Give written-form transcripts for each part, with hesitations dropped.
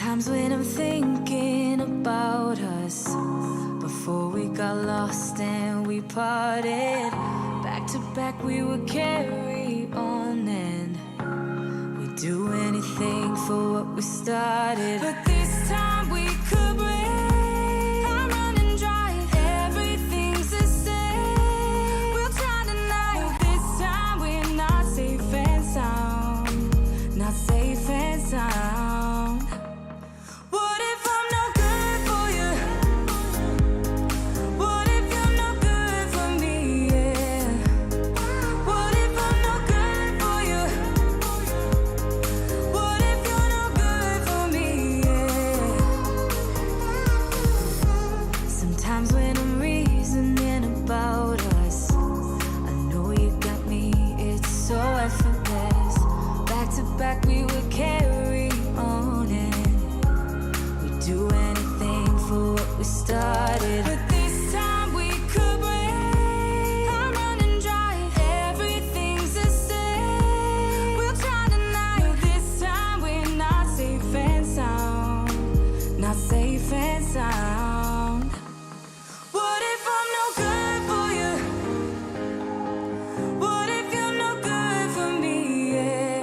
Sometimes when I'm thinking about us, before we got lost and we parted, back to back we would carry on and we'd do anything for what we started. But this time we could break. I'm running dry, everything's the same. We'll try tonight, but this time we're not safe and sound. Not safe and sound. Back we would carry on and we'd do anything for what we started. But this time we could break. I'm running dry, everything's the same. We'll try tonight, but this time we're not safe and sound. Not safe and sound. What if I'm no good for you? What if you're no good for me? Yeah.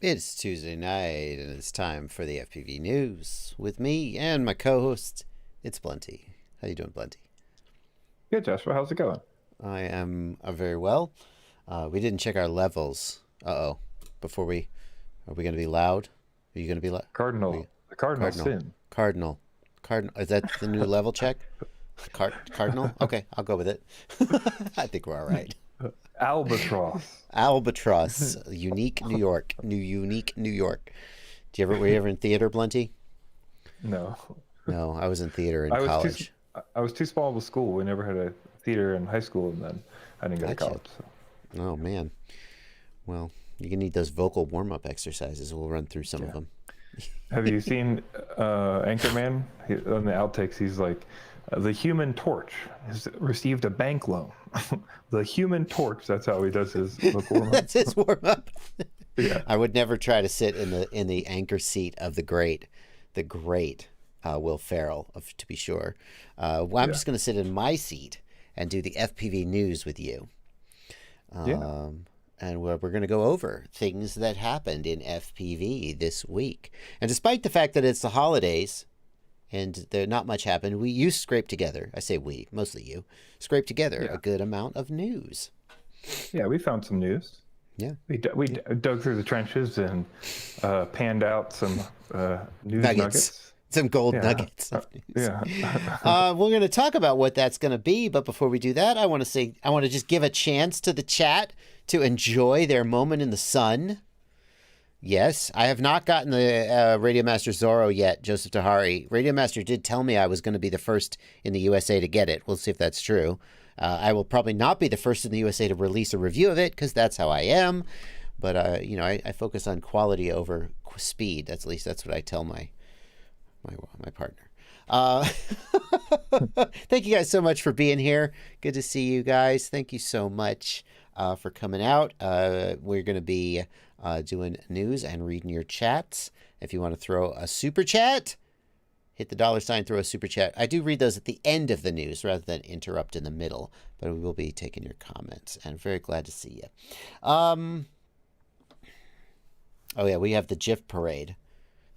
It's Tuesday night, and it's time for the FPV news with me and my co-host, ItsBlunty. How you doing, Blunty? Good, Joshua. How's it going? I am very well. We didn't check our levels. Before we... Are we going to be loud? Are you going to be loud? Cardinal. The Cardinal sin. Cardinal. Is that the new level check? Cardinal? Okay, I'll go with it. I think we're all right. Albatross. Unique New York. Unique New York. Were you ever in theater, Blunty? No. No, I was in theater in college. I was too small of a school. We never had a theater in high school, and then I didn't go to college. So. Oh, man. Well, you're going to need those vocal warm-up exercises. We'll run through some of them. Have you seen Anchorman? On the outtakes, he's like, the Human Torch has received a bank loan. The Human Torch, that's how he does his vocal warm-up. That's his warm-up. Yeah. I would never try to sit in the anchor seat of the great Will Ferrell, to be sure. I'm just going to sit in my seat and do the FPV news with you. And we're going to go over things that happened in FPV this week. And despite the fact that it's the holidays and there not much happened, you scraped together, I say we, mostly you, scraped together a good amount of news. Yeah, we found some news. Yeah. We dug through the trenches and panned out some news nuggets. Some gold nuggets. Yeah. We're going to talk about what that's going to be, but before we do that, I want to just give a chance to the chat to enjoy their moment in the sun. Yes, I have not gotten the Radio Master Zorro yet, Joseph Tahari. Radio Master did tell me I was going to be the first in the USA to get it. We'll see if that's true. I will probably not be the first in the USA to release a review of it because that's how I am. But I focus on quality over speed. That's what I tell my partner. Uh, thank you guys so much for being here. Good to see you guys. Thank you so much for coming out. We're going to be doing news and reading your chats. If you want to throw a super chat, hit the $, throw a super chat. I do read those at the end of the news rather than interrupt in the middle, but we will be taking your comments, and very glad to see you. Oh yeah, we have the GIF parade.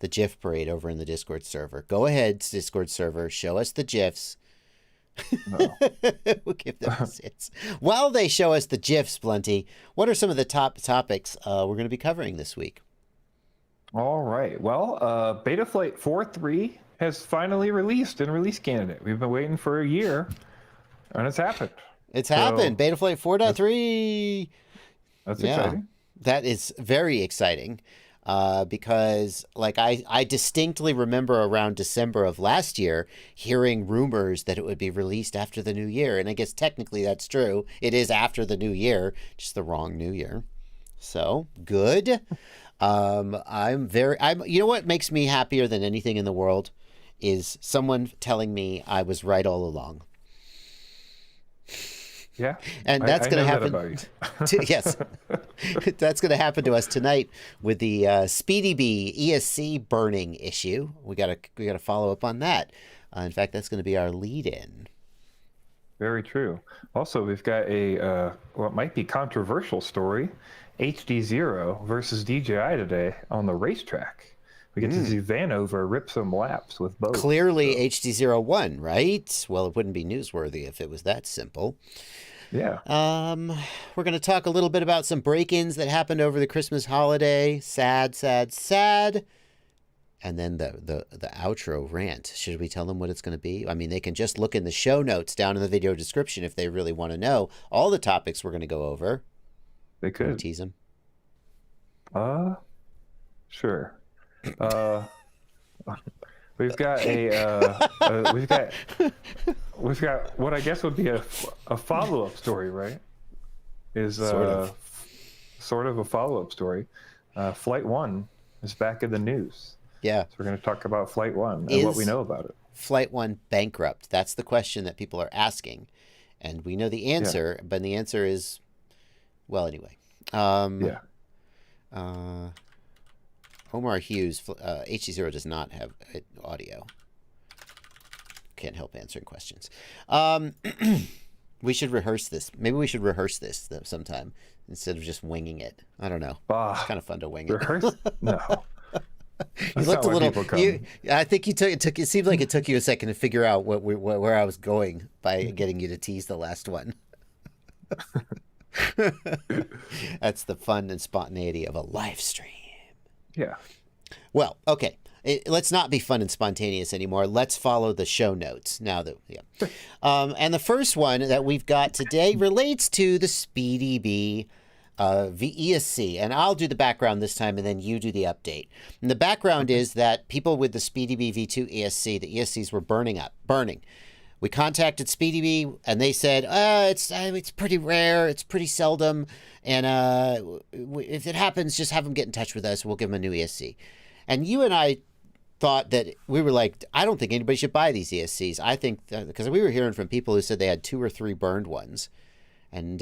The GIF parade over in the Discord server. Go ahead, Discord server. Show us the GIFs. No. We'll give them hits. While they show us the GIFs, Blunty, what are some of the top topics we're going to be covering this week? All right. Well, Betaflight 4.3 has finally released in release candidate. We've been waiting for a year, and it's happened. It's happened. Betaflight 4.3. That's exciting. That is very exciting. Because like I distinctly remember around December of last year hearing rumors that it would be released after the new year. And I guess technically that's true. It is after the new year, just the wrong new year. So good. You know what makes me happier than anything in the world is someone telling me I was right all along. Yeah, and that's going to happen. Yes, that's going to happen to us tonight with the SpeedyBee ESC burning issue. We got to follow up on that. In fact, that's going to be our lead-in. Very true. Also, we've got a what might be controversial story: HDZero versus DJI today on the racetrack. We get to see Vanover rip some laps with both. Clearly, HDZero won, right? Well, it wouldn't be newsworthy if it was that simple. Yeah. We're going to talk a little bit about some break-ins that happened over the Christmas holiday. Sad, sad, sad. And then the outro rant. Should we tell them what it's going to be? I mean, they can just look in the show notes down in the video description if they really want to know all the topics we're going to go over. They could. Tease them. Sure. We've got we've got what I guess would be a follow-up story, right? Is sort of a follow-up story. FlightOne is back in the news. Yeah. So we're going to talk about FlightOne and what we know about it. FlightOne bankrupt? That's the question that people are asking, and we know the answer, but the answer is, well, anyway. Omar Hughes, HDZero does not have audio. Can't help answering questions. We should rehearse this. Maybe we should rehearse this sometime instead of just winging it. I don't know. It's kind of fun to wing it. Rehearse? No. You looked a little. I think it seemed like it took you a second to figure out where I was going by getting you to tease the last one. That's the fun and spontaneity of a live stream. Yeah. Well, okay. Let's not be fun and spontaneous anymore. Let's follow the show notes now that and the first one that we've got today relates to the SpeedyBee ESC, and I'll do the background this time, and then you do the update. And the background is that people with the SpeedyBee V2 ESC, the ESCs were burning. We contacted SpeedyBee, and they said, it's pretty rare, it's pretty seldom, and if it happens, just have them get in touch with us. We'll give them a new ESC. And you and I thought that we were like, I don't think anybody should buy these ESCs. I think, because we were hearing from people who said they had 2 or 3 burned ones. And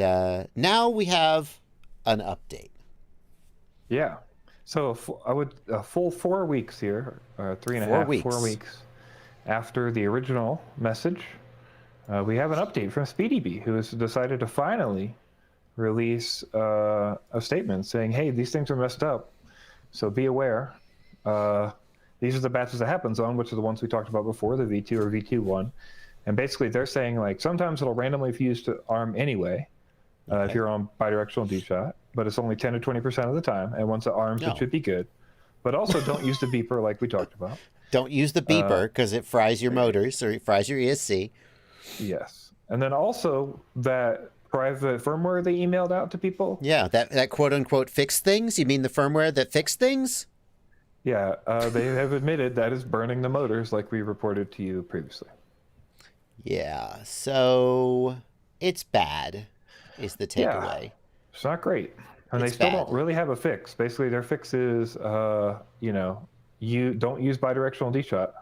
now we have an update. Yeah. So a full 4 weeks here, 3.5, 4 weeks after the original message, we have an update from SpeedyBee, who has decided to finally release a statement saying, hey, these things are messed up, so be aware. These are the batches it happens on, which are the ones we talked about before, the V2 or V2.1. And basically they're saying, like, sometimes it'll randomly fuse to ARM anyway, if you're on bidirectional D-shot, but it's only 10 to 20% of the time. And once it arms, it should be good. But also don't use the beeper like we talked about. Don't use the beeper because it fries your motors or it fries your ESC. Yes. And then also that private firmware they emailed out to people. Yeah, that quote-unquote fixed things? You mean the firmware that fixed things? Yeah, they have admitted that is burning the motors like we reported to you previously. Yeah, so it's bad is the takeaway. Yeah, it's not great. And they still don't really have a fix. Basically, their fix is, you don't use bidirectional D-shot.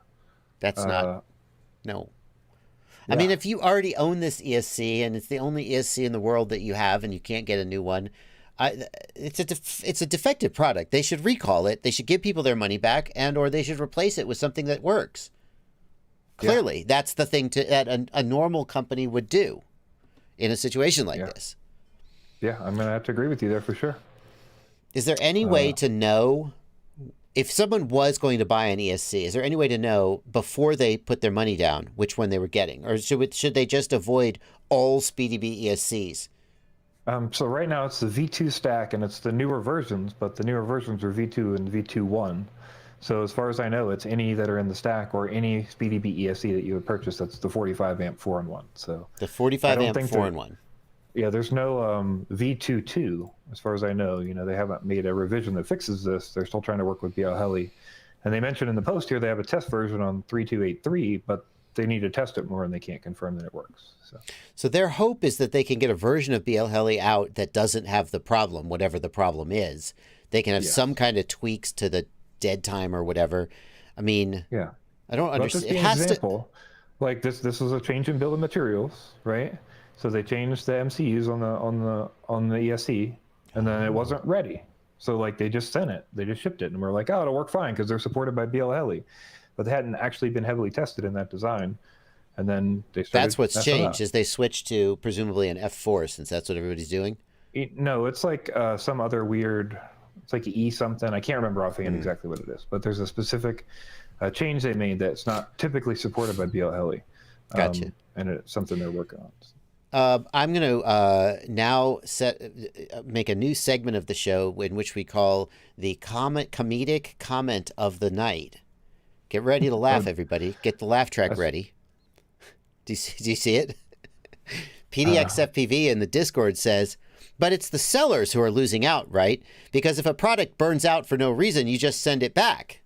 That's not No. Yeah. I mean, if you already own this ESC and it's the only ESC in the world that you have and you can't get a new one, it's a defective product. They should recall it. They should give people their money back, and or they should replace it with something that works. Clearly, that's the thing that a normal company would do in a situation like this. Yeah, I'm going to have to agree with you there for sure. Is there any way to know if someone was going to buy an ESC? Is there any way to know before they put their money down which one they were getting, or should they just avoid all SpeedyBee ESCs? So right now it's the V2 stack, and it's the newer versions, but the newer versions are V2 and V2.1. So as far as I know, it's any that are in the stack or any SpeedyBee ESC that you would purchase. That's the 45 amp 4-in-1. So the 45 amp 4-in-1. Yeah, there's no V2.2 as far as I know. You know, they haven't made a revision that fixes this. They're still trying to work with BL Heli, and they mentioned in the post here they have a test version on 3283, but they need to test it more, and they can't confirm that it works. So their hope is that they can get a version of BL Heli out that doesn't have the problem, whatever the problem is. They can have some kind of tweaks to the dead time or whatever. I mean, I don't understand. It has example, like this was a change in bill of materials, right? So they changed the MCUs on the ESC, and then it wasn't ready. So like they just sent it, they just shipped it, and we're like, oh, it'll work fine because they're supported by BL Heli, but they hadn't actually been heavily tested in that design. And then they started. That's what's changed is they switched to presumably an F4 since that's what everybody's doing. No, it's like some other weird. It's like E something. I can't remember offhand exactly what it is, but there's a specific change they made that's not typically supported by BL Heli. Gotcha. And it's something they're working on. I'm going to now make a new segment of the show in which we call the comedic comment of the night. Get ready to laugh, everybody. Get the laugh track ready. Do you see it? PDX FPV in the Discord says, but it's the sellers who are losing out, right? Because if a product burns out for no reason, you just send it back.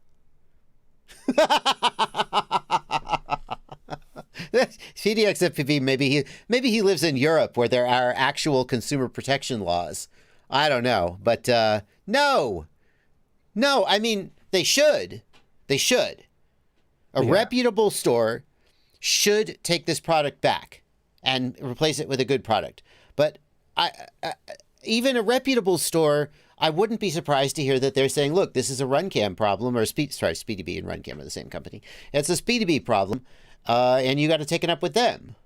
PDX FPV, maybe he lives in Europe where there are actual consumer protection laws. I don't know, but no. I mean, they should. A reputable store should take this product back and replace it with a good product. But even a reputable store, I wouldn't be surprised to hear that they're saying, look, this is a RunCam problem, or SpeedyBee and RunCam are the same company. It's a SpeedyBee problem, and you got to take it up with them.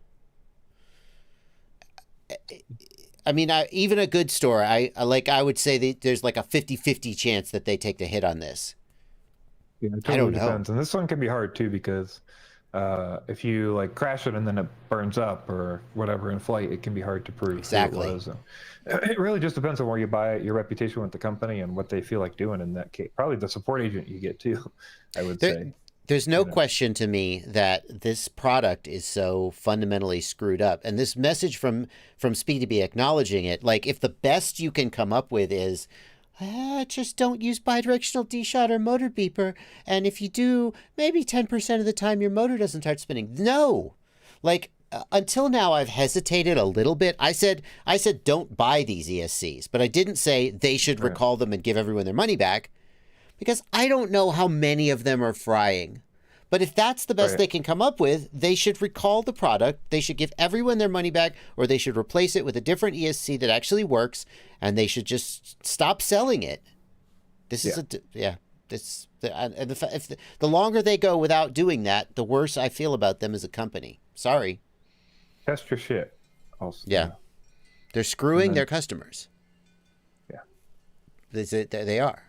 I mean, even a good store, I would say that there's like a 50-50 chance that they take the hit on this. Yeah, it totally depends. And this one can be hard too, because if you like crash it and then it burns up or whatever in flight, it can be hard to prove. Exactly. Who it was. It really just depends on where you buy it, your reputation with the company, and what they feel like doing in that case. Probably the support agent you get too, I would say. There's no question to me that this product is so fundamentally screwed up. And this message from SpeedyBee acknowledging it, like if the best you can come up with is, just don't use bidirectional D-shot or motor beeper. And if you do, maybe 10% of the time your motor doesn't start spinning. No. Like, until now, I've hesitated a little bit. I said don't buy these ESCs, but I didn't say they should recall them and give everyone their money back, because I don't know how many of them are frying. But if that's the best they can come up with, they should recall the product. They should give everyone their money back, or they should replace it with a different ESC that actually works, and they should just stop selling it. This is the longer they go without doing that, the worse I feel about them as a company. Sorry. Test your shit. Also. Yeah. They're screwing their customers. Yeah. They are.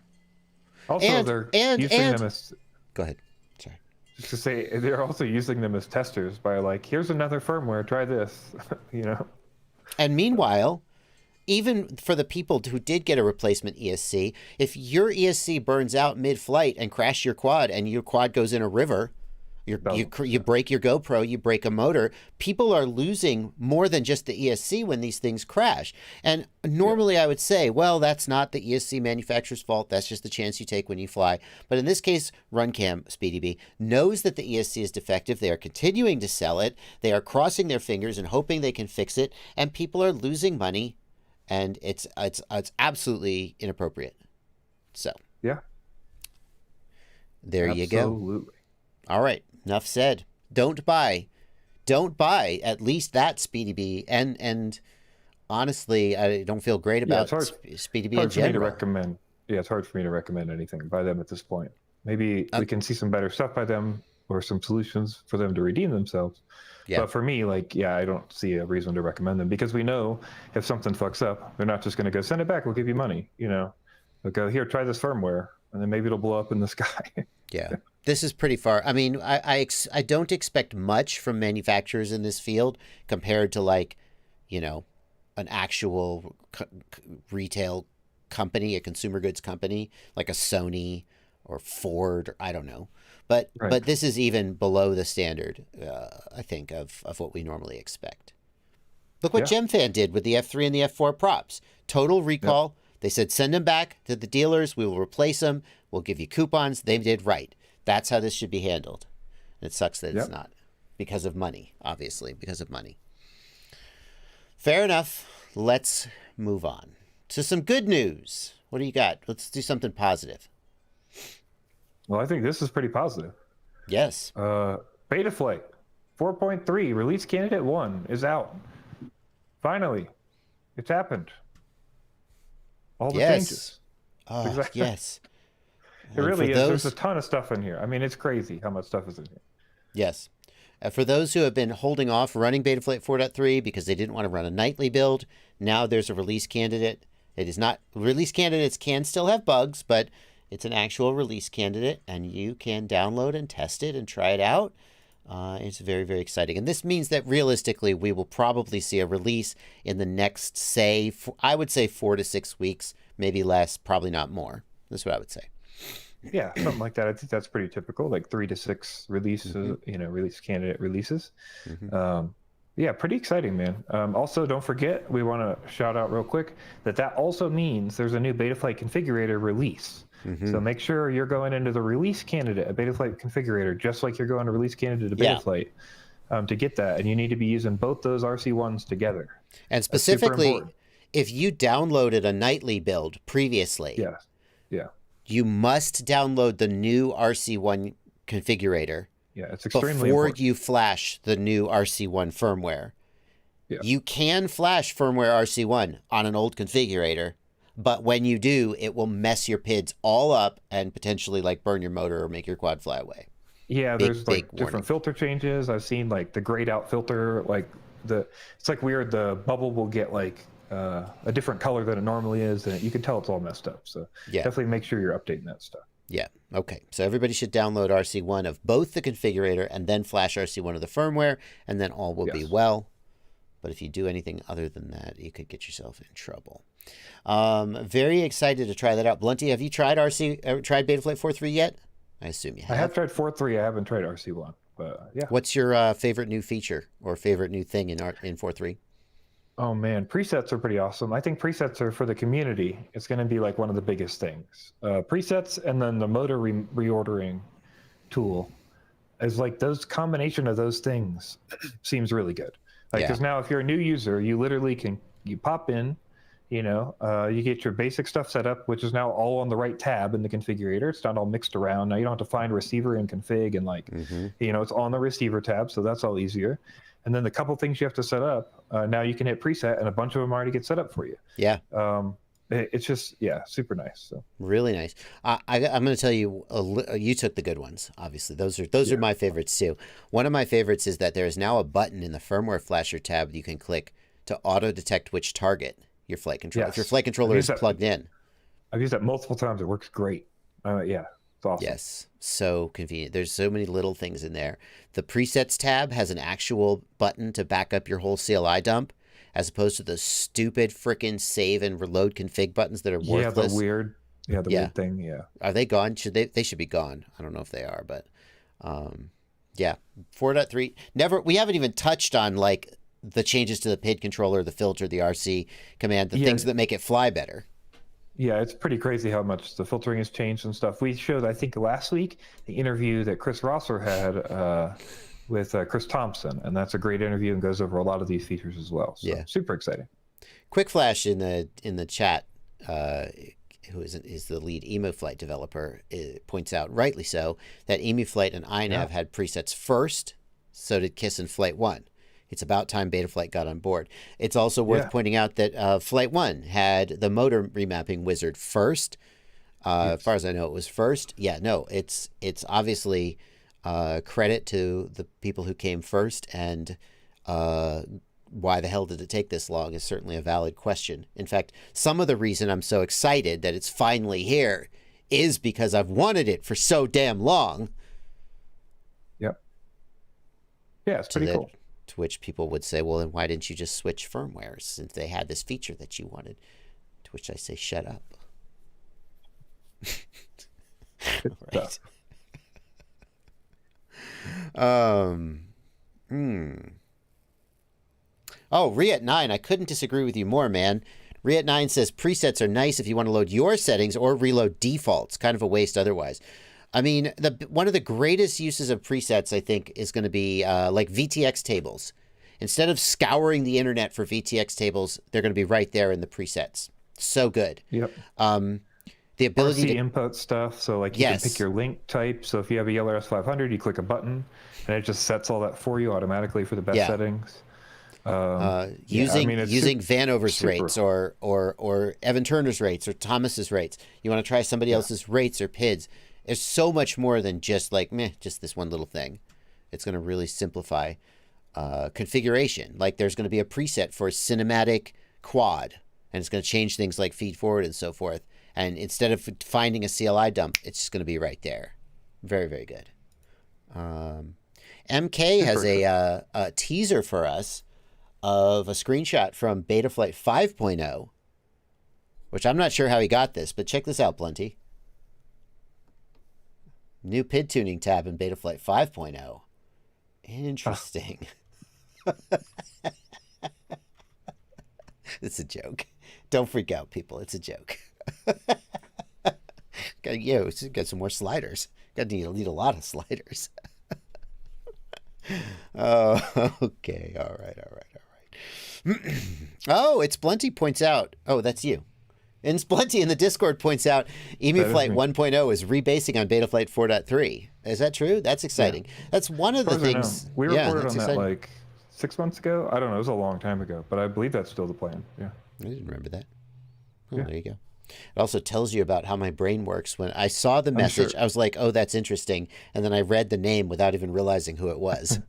Also, they're using them as... Go ahead. Sorry. Just to say, they're also using them as testers by like, here's another firmware, try this, you know? And meanwhile, even for the people who did get a replacement ESC, if your ESC burns out mid-flight and crash your quad and your quad goes in a river, you break your GoPro, you break a motor, people are losing more than just the ESC when these things crash. And normally I would say, well, that's not the ESC manufacturer's fault. That's just the chance you take when you fly. But in this case, RunCam SpeedyBee knows that the ESC is defective. They are continuing to sell it. They are crossing their fingers and hoping they can fix it. And people are losing money. And it's absolutely inappropriate. So. Yeah. There you go. Absolutely. All right. Enough said. don't buy at least that SpeedyBee. And honestly, I don't feel great about SpeedyBee in general. It's hard for me to recommend anything by them at this point. Maybe we can see some better stuff by them or some solutions for them to redeem themselves. Yeah. But for me, I don't see a reason to recommend them, because we know if something fucks up, they're not just going to go, send it back, we'll give you money. They'll go, here, try this firmware, and then maybe it'll blow up in the sky. Yeah. This is pretty far. I mean, I don't expect much from manufacturers in this field compared to an actual retail company, a consumer goods company, like a Sony or Ford, or I don't know. But this is even below the standard, I think, of what we normally expect. Look what GemFan did with the F3 and the F4 props. Total recall. Yep. They said, send them back to the dealers. We will replace them. We'll give you coupons. They did right. That's how this should be handled. And it sucks that it's not. Because of money, obviously, because of money. Fair enough. Let's move on to some good news. What do you got? Let's do something positive. Well, I think this is pretty positive. Yes. Betaflight 4.3 release candidate 1 is out. Finally, it's happened. All the changes. Oh, exactly. Yes. It really is. There's a ton of stuff in here. I mean, it's crazy how much stuff is in here. Yes. For those who have been holding off running Betaflight 4.3 because they didn't want to run a nightly build, now there's a release candidate. It is not... Release candidates can still have bugs, but it's an actual release candidate, and you can download and test it and try it out. It's very, very exciting. And this means that realistically, we will probably see a release in the next, I would say 4 to 6 weeks, maybe less, probably not more. That's what I would say. Yeah, something like that. I think that's pretty typical, like 3 to 6 releases, release candidate releases. Yeah, pretty exciting, man. Also, don't forget, we want to shout out real quick that also means there's a new Betaflight configurator release. So make sure you're going into the release candidate, a Betaflight configurator, just like you're going to release candidate to Betaflight to get that. And you need to be using both those RC1s together. And specifically, if you downloaded a nightly build previously, you must download the new RC1 configurator. Yeah, it's extremely before important. you flash the new RC1 firmware. Yeah. You can flash firmware RC1 on an old configurator, but when you do, it will mess your PIDs all up and potentially burn your motor or make your quad fly away. Yeah, there's different filter changes. I've seen the grayed out filter, it's weird. The bubble will get a different color than it normally is, and you can tell it's all messed up. So definitely make sure you're updating that stuff. Yeah. Okay. So everybody should download RC1 of both the configurator and then flash RC1 of the firmware, and then all will be well. But if you do anything other than that, you could get yourself in trouble. Very excited to try that out. Blunty, have you tried tried Betaflight 4.3 yet? I assume you have. I have tried 4.3. I haven't tried RC1, but yeah. What's your favorite new feature or favorite new thing in 4.3? Oh man, presets are pretty awesome. I think presets are for the community. It's going to be one of the biggest things. Presets and then the motor reordering tool is those combination of those things seems really good. Because now if you're a new user, you literally you pop in, you get your basic stuff set up, which is now all on the right tab in the configurator. It's not all mixed around. Now you don't have to find receiver and config and it's on the receiver tab. So that's all easier. And then the couple things you have to set up, now you can hit preset and a bunch of them already get set up for you. Yeah. It's just, super nice. So really nice. I'm going to tell you, you took the good ones. Obviously, those are my favorites too. One of my favorites is that there is now a button in the firmware flasher tab that you can click to auto detect which target your flight controller. If your flight controller is plugged in. I've used that multiple times. It works great. It's awesome. Yes, so convenient. There's so many little things in there. The presets tab has an actual button to back up your whole CLI dump, as opposed to the stupid frickin' save and reload config buttons that are worthless. The weird thing. Yeah. Are they gone? They should be gone. I don't know if they are, but 4.3. We haven't even touched on the changes to the PID controller, the filter, the RC command, the things that make it fly better. Yeah, it's pretty crazy how much the filtering has changed and stuff. We showed, I think, last week, the interview that Chris Rosser had with Chris Thompson, and that's a great interview and goes over a lot of these features as well. So, super exciting. Quick flash in the chat, who is the lead EmuFlight developer, points out, rightly so, that EmuFlight and iNav had presets first, So did KISS and FlightOne. It's about time Betaflight got on board. It's also worth pointing out that FlightOne had the motor remapping wizard first. As far as I know, it was first. Yeah, no, it's obviously credit to the people who came first, and why the hell did it take this long is certainly a valid question. In fact, some of the reason I'm so excited that it's finally here is because I've wanted it for so damn long. Yep. Yeah, it's pretty cool. To which people would say, well, then why didn't you just switch firmware since they had this feature that you wanted? To which I say, shut up. Right. Oh, Riat9, I couldn't disagree with you more, man. Riat9 says presets are nice if you want to load your settings or reload defaults. Kind of a waste otherwise. I mean, one of the greatest uses of presets, I think, is going to be like VTX tables. Instead of scouring the internet for VTX tables, they're going to be right there in the presets. So good. Yep. The ability to input stuff. So like you can pick your link type. So if you have a LRS 500, you click a button and it just sets all that for you automatically for the best settings. Using Vanover's rates or Evan Turner's rates or Thomas's rates. You want to try somebody else's rates or PIDs. There's so much more than just like, just this one little thing. It's going to really simplify configuration. Like there's going to be a preset for cinematic quad, and it's going to change things like feed forward and so forth. And instead of finding a CLI dump, it's just going to be right there. Very, very good. MK has a teaser for us of a screenshot from Betaflight 5.0, which I'm not sure how he got this, but check this out, Blunty. New PID tuning tab in Betaflight 5.0. Interesting. It's a joke. Don't freak out, people. It's a joke. Got some more sliders. Got to need a lot of sliders. Oh, okay. All right. Oh, it's Blunty points out. Oh, that's you. And Blunty in the Discord points out EmuFlight 1.0 is rebasing on Betaflight 4.3. Is that true? That's exciting. Yeah. That's one of the things. We reported on that like 6 months ago. I don't know. It was a long time ago, but I believe that's still the plan. Yeah. I didn't remember that. Oh, there you go. It also tells you about how my brain works. When I saw the message, I was like, oh, that's interesting. And then I read the name without even realizing who it was.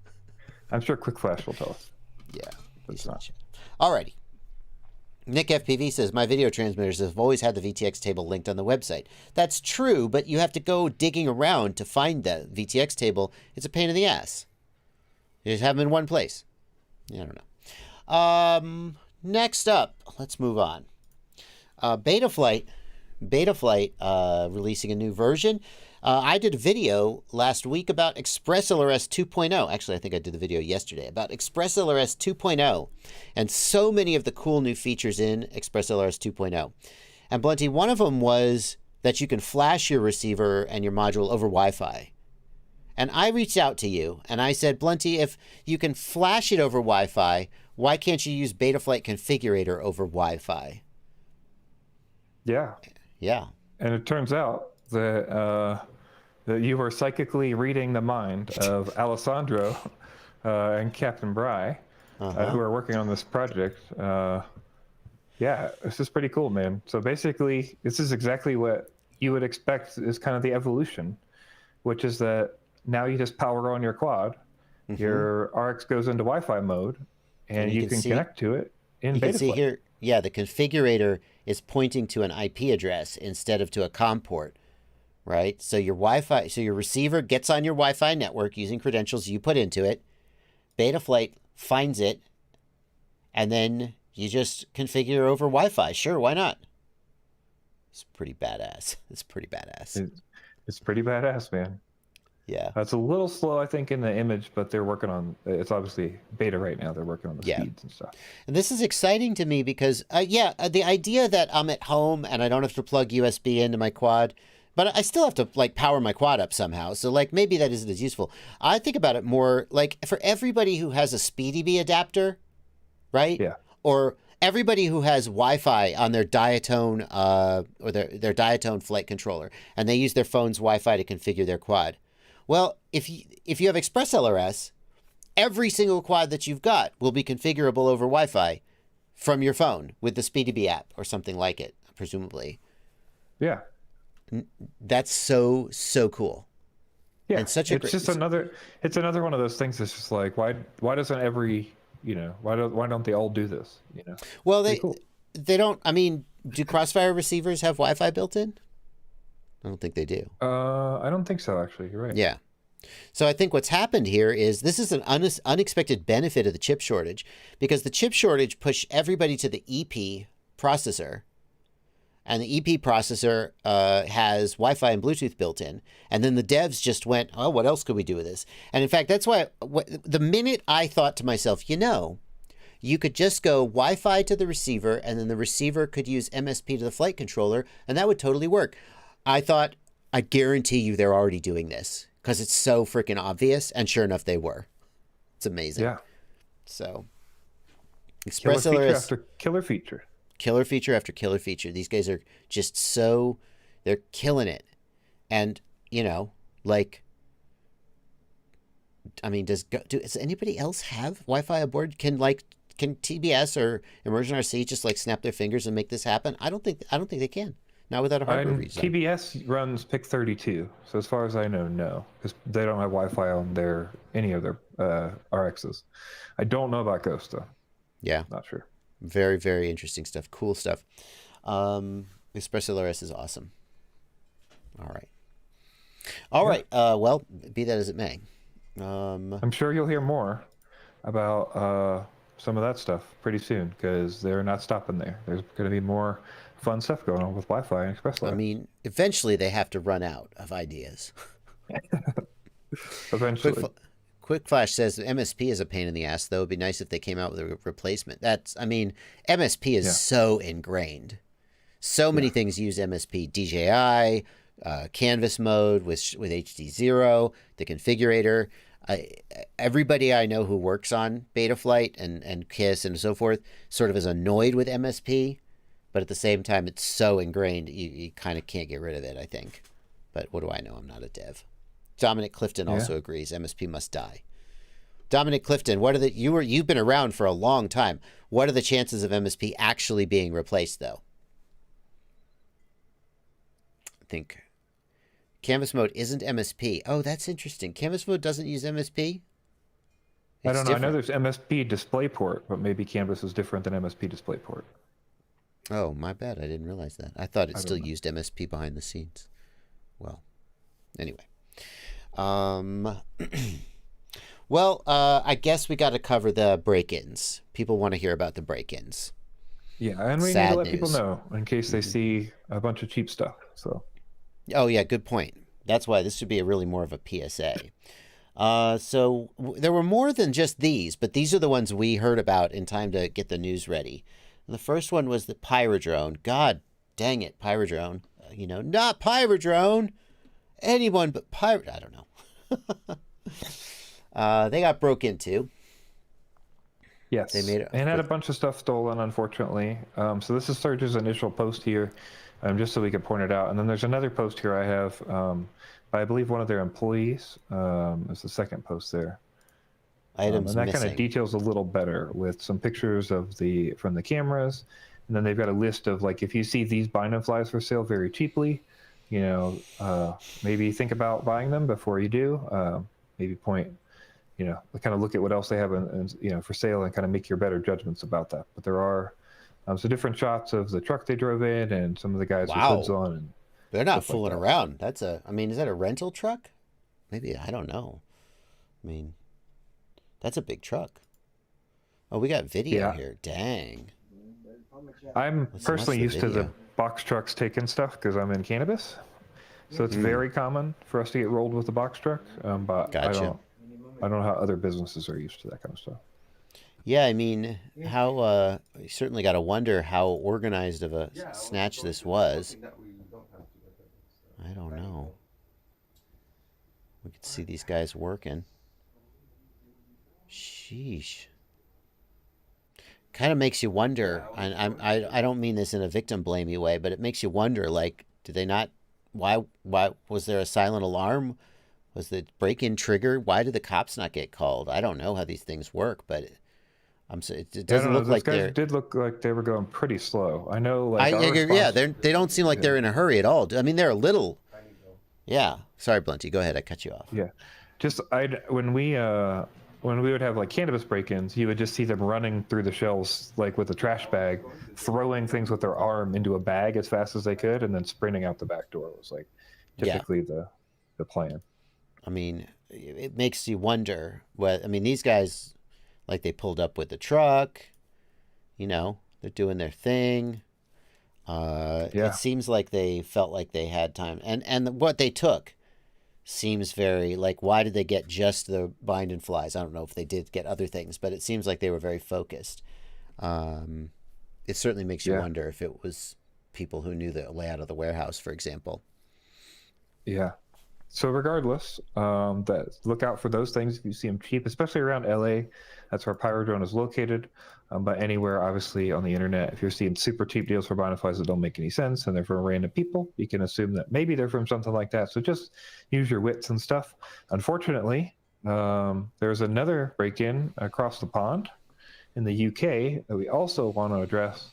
I'm sure Quick Flash will tell us. Yeah. It's not. Alrighty. Nick FPV says, my video transmitters have always had the VTX table linked on the website. That's true, but you have to go digging around to find the VTX table. It's a pain in the ass. You just have them in one place. I don't know. Next up, let's move on. Betaflight releasing a new version. I did a video last week about ExpressLRS 2.0. Actually, I think I did the video yesterday about ExpressLRS 2.0 and so many of the cool new features in ExpressLRS 2.0. And Blunty, one of them was that you can flash your receiver and your module over Wi-Fi. And I reached out to you and I said, Blunty, if you can flash it over Wi-Fi, why can't you use Betaflight configurator over Wi-Fi? Yeah. Yeah. And it turns out that you were psychically reading the mind of Alessandro and Captain Bry, who are working on this project. Yeah, this is pretty cool, man. So basically, this is exactly what you would expect is kind of the evolution, which is that now you just power on your quad, your RX goes into Wi-Fi mode, and you can connect to it in Betaflight. You can see here, yeah, the configurator is pointing to an IP address instead of to a COM port, right? So your Wi-Fi, so your receiver gets on your Wi-Fi network using credentials you put into it. Betaflight finds it, and then you just configure over Wi-Fi. Sure, why not? It's pretty badass. It's pretty badass. It's pretty badass, man. Yeah. It's a little slow, I think, in the image, but they're working on, it's obviously beta right now. They're working on the speeds and stuff. And this is exciting to me because, the idea that I'm at home and I don't have to plug USB into my quad, but I still have to, like, power my quad up somehow. So, like, maybe that isn't as useful. I think about it more, like, for everybody who has a SpeedyBee adapter, right? Yeah. Or everybody who has Wi-Fi on their Diatone, or their Diatone flight controller, and they use their phone's Wi-Fi to configure their quad. Well, if you have ExpressLRS, every single quad that you've got will be configurable over Wi-Fi from your phone with the SpeedyBee app or something like it, presumably. Yeah. That's so cool. Yeah. And such it's another one of those things that's just like, why doesn't every, why don't they all do this? Well, cool. they don't, I mean, do Crossfire receivers have Wi-Fi built in? I don't think they do. I don't think so, actually. You're right. Yeah. So I think what's happened here is this is an unexpected benefit of the chip shortage, because the chip shortage pushed everybody to the EP processor. And the EP processor has Wi-Fi and Bluetooth built in. And then the devs just went, oh, what else could we do with this? And in fact, that's why the minute I thought to myself, you could just go Wi-Fi to the receiver, and then the receiver could use MSP to the flight controller, and that would totally work. I thought, I guarantee you they're already doing this because it's so freaking obvious. And sure enough, they were. It's amazing. Yeah. So, ExpressLRS after killer feature. Killer feature after killer feature. These guys are just they're killing it. And, does anybody else have Wi-Fi aboard? Can TBS or Immersion RC just snap their fingers and make this happen? I don't think they can. Not without a hardware reason. TBS runs PIC 32, so as far as I know, no, because they don't have Wi-Fi on any of their RXs. I don't know about Ghost though. Yeah, not sure. Very, very interesting stuff. Cool stuff. ExpressLRS is awesome. All right. Well, be that as it may. I'm sure you'll hear more about some of that stuff pretty soon, because they're not stopping there. There's going to be more fun stuff going on with Wi-Fi and ExpressLRS. I mean, eventually they have to run out of ideas. Eventually. Quick Flash says MSP is a pain in the ass, though. It'd be nice if they came out with a replacement. MSP is so ingrained. So many things use MSP. DJI, canvas mode with HDZero, the configurator. Everybody I know who works on Betaflight and KISS and so forth sort of is annoyed with MSP, but at the same time, it's so ingrained, you kind of can't get rid of it, I think. But what do I know? I'm not a dev. Dominic Clifton also agrees MSP must die. Dominic Clifton, you've been around for a long time. What are the chances of MSP actually being replaced, though? I think canvas mode isn't MSP. Oh, that's interesting. Canvas mode doesn't use MSP? I don't know. Different. I know there's MSP DisplayPort, but maybe canvas is different than MSP DisplayPort. Oh, my bad. I didn't realize that. I thought it still used MSP behind the scenes. Well, anyway. Well, I guess we got to cover the break-ins. People want to hear about the break-ins. Yeah, and we need to let people know in case they see a bunch of cheap stuff. So. Oh yeah, good point. That's why this should be really more of a PSA. So there were more than just these, but these are the ones we heard about in time to get the news ready. And the first one was the Pyrodrone. God dang it, Pyrodrone. Not Pyrodrone. Anyone but I don't know. They got broke into. Yes, they made it and had a bunch of stuff stolen, unfortunately. So this is Surge's initial post here, just so we can point it out. And then there's another post here I have by, I believe, one of their employees. It's the second post there. Items and that missing. kind of details a little better with some pictures of from the cameras. And then they've got a list of, if you see these bind and flies for sale very cheaply, maybe think about buying them before you do. Maybe kind of look at what else they have for sale and kind of make your better judgments about that. But there are some different shots of the truck they drove in and some of the guys with hoods on. And they're not fooling around. Is that a rental truck? Maybe, I don't know. That's a big truck. Oh, we got video here. Dang. I'm personally used to the box trucks taking stuff because I'm in cannabis. So it's very common for us to get rolled with the box truck. But gotcha. I don't know how other businesses are used to that kind of stuff. Yeah, how you certainly got to wonder how organized of a snatch this was. I don't know. We could see these guys working. Sheesh. Kind of makes you wonder, and I don't mean this in a victim blamey way, but it makes you wonder, did they not? Why was there a silent alarm Was the break-in triggered? Why did the cops not get called? I don't know how these things work, but it doesn't look like those guys did look like they were going pretty slow. I know, like they don't seem like they're in a hurry at all. I mean, they're a little. Yeah. Sorry, Blunty. Go ahead. I cut you off. Yeah. Just when we would have like cannabis break-ins, you would just see them running through the shelves like with a trash bag, throwing things with their arm into a bag as fast as they could, and then sprinting out the back door. It was like typically the plan. I mean, it makes you wonder what. I mean, these guys, like, they pulled up with the truck. You know, they're doing their thing. It seems like they felt like they had time, and what they took seems very like, why did they get just the bind and flies? I don't know if they did get other things, but it seems like they were very focused. It certainly makes you wonder if it was people who knew the layout of the warehouse, for example. Yeah. So regardless, look out for those things if you see them cheap, especially around LA. That's where Pyrodrone is located. But anywhere, obviously, on the internet, if you're seeing super cheap deals for bind and flies that don't make any sense and they're from random people, you can assume that maybe they're from something like that. So just use your wits and stuff. Unfortunately, there's another break-in across the pond in the UK that we also want to address.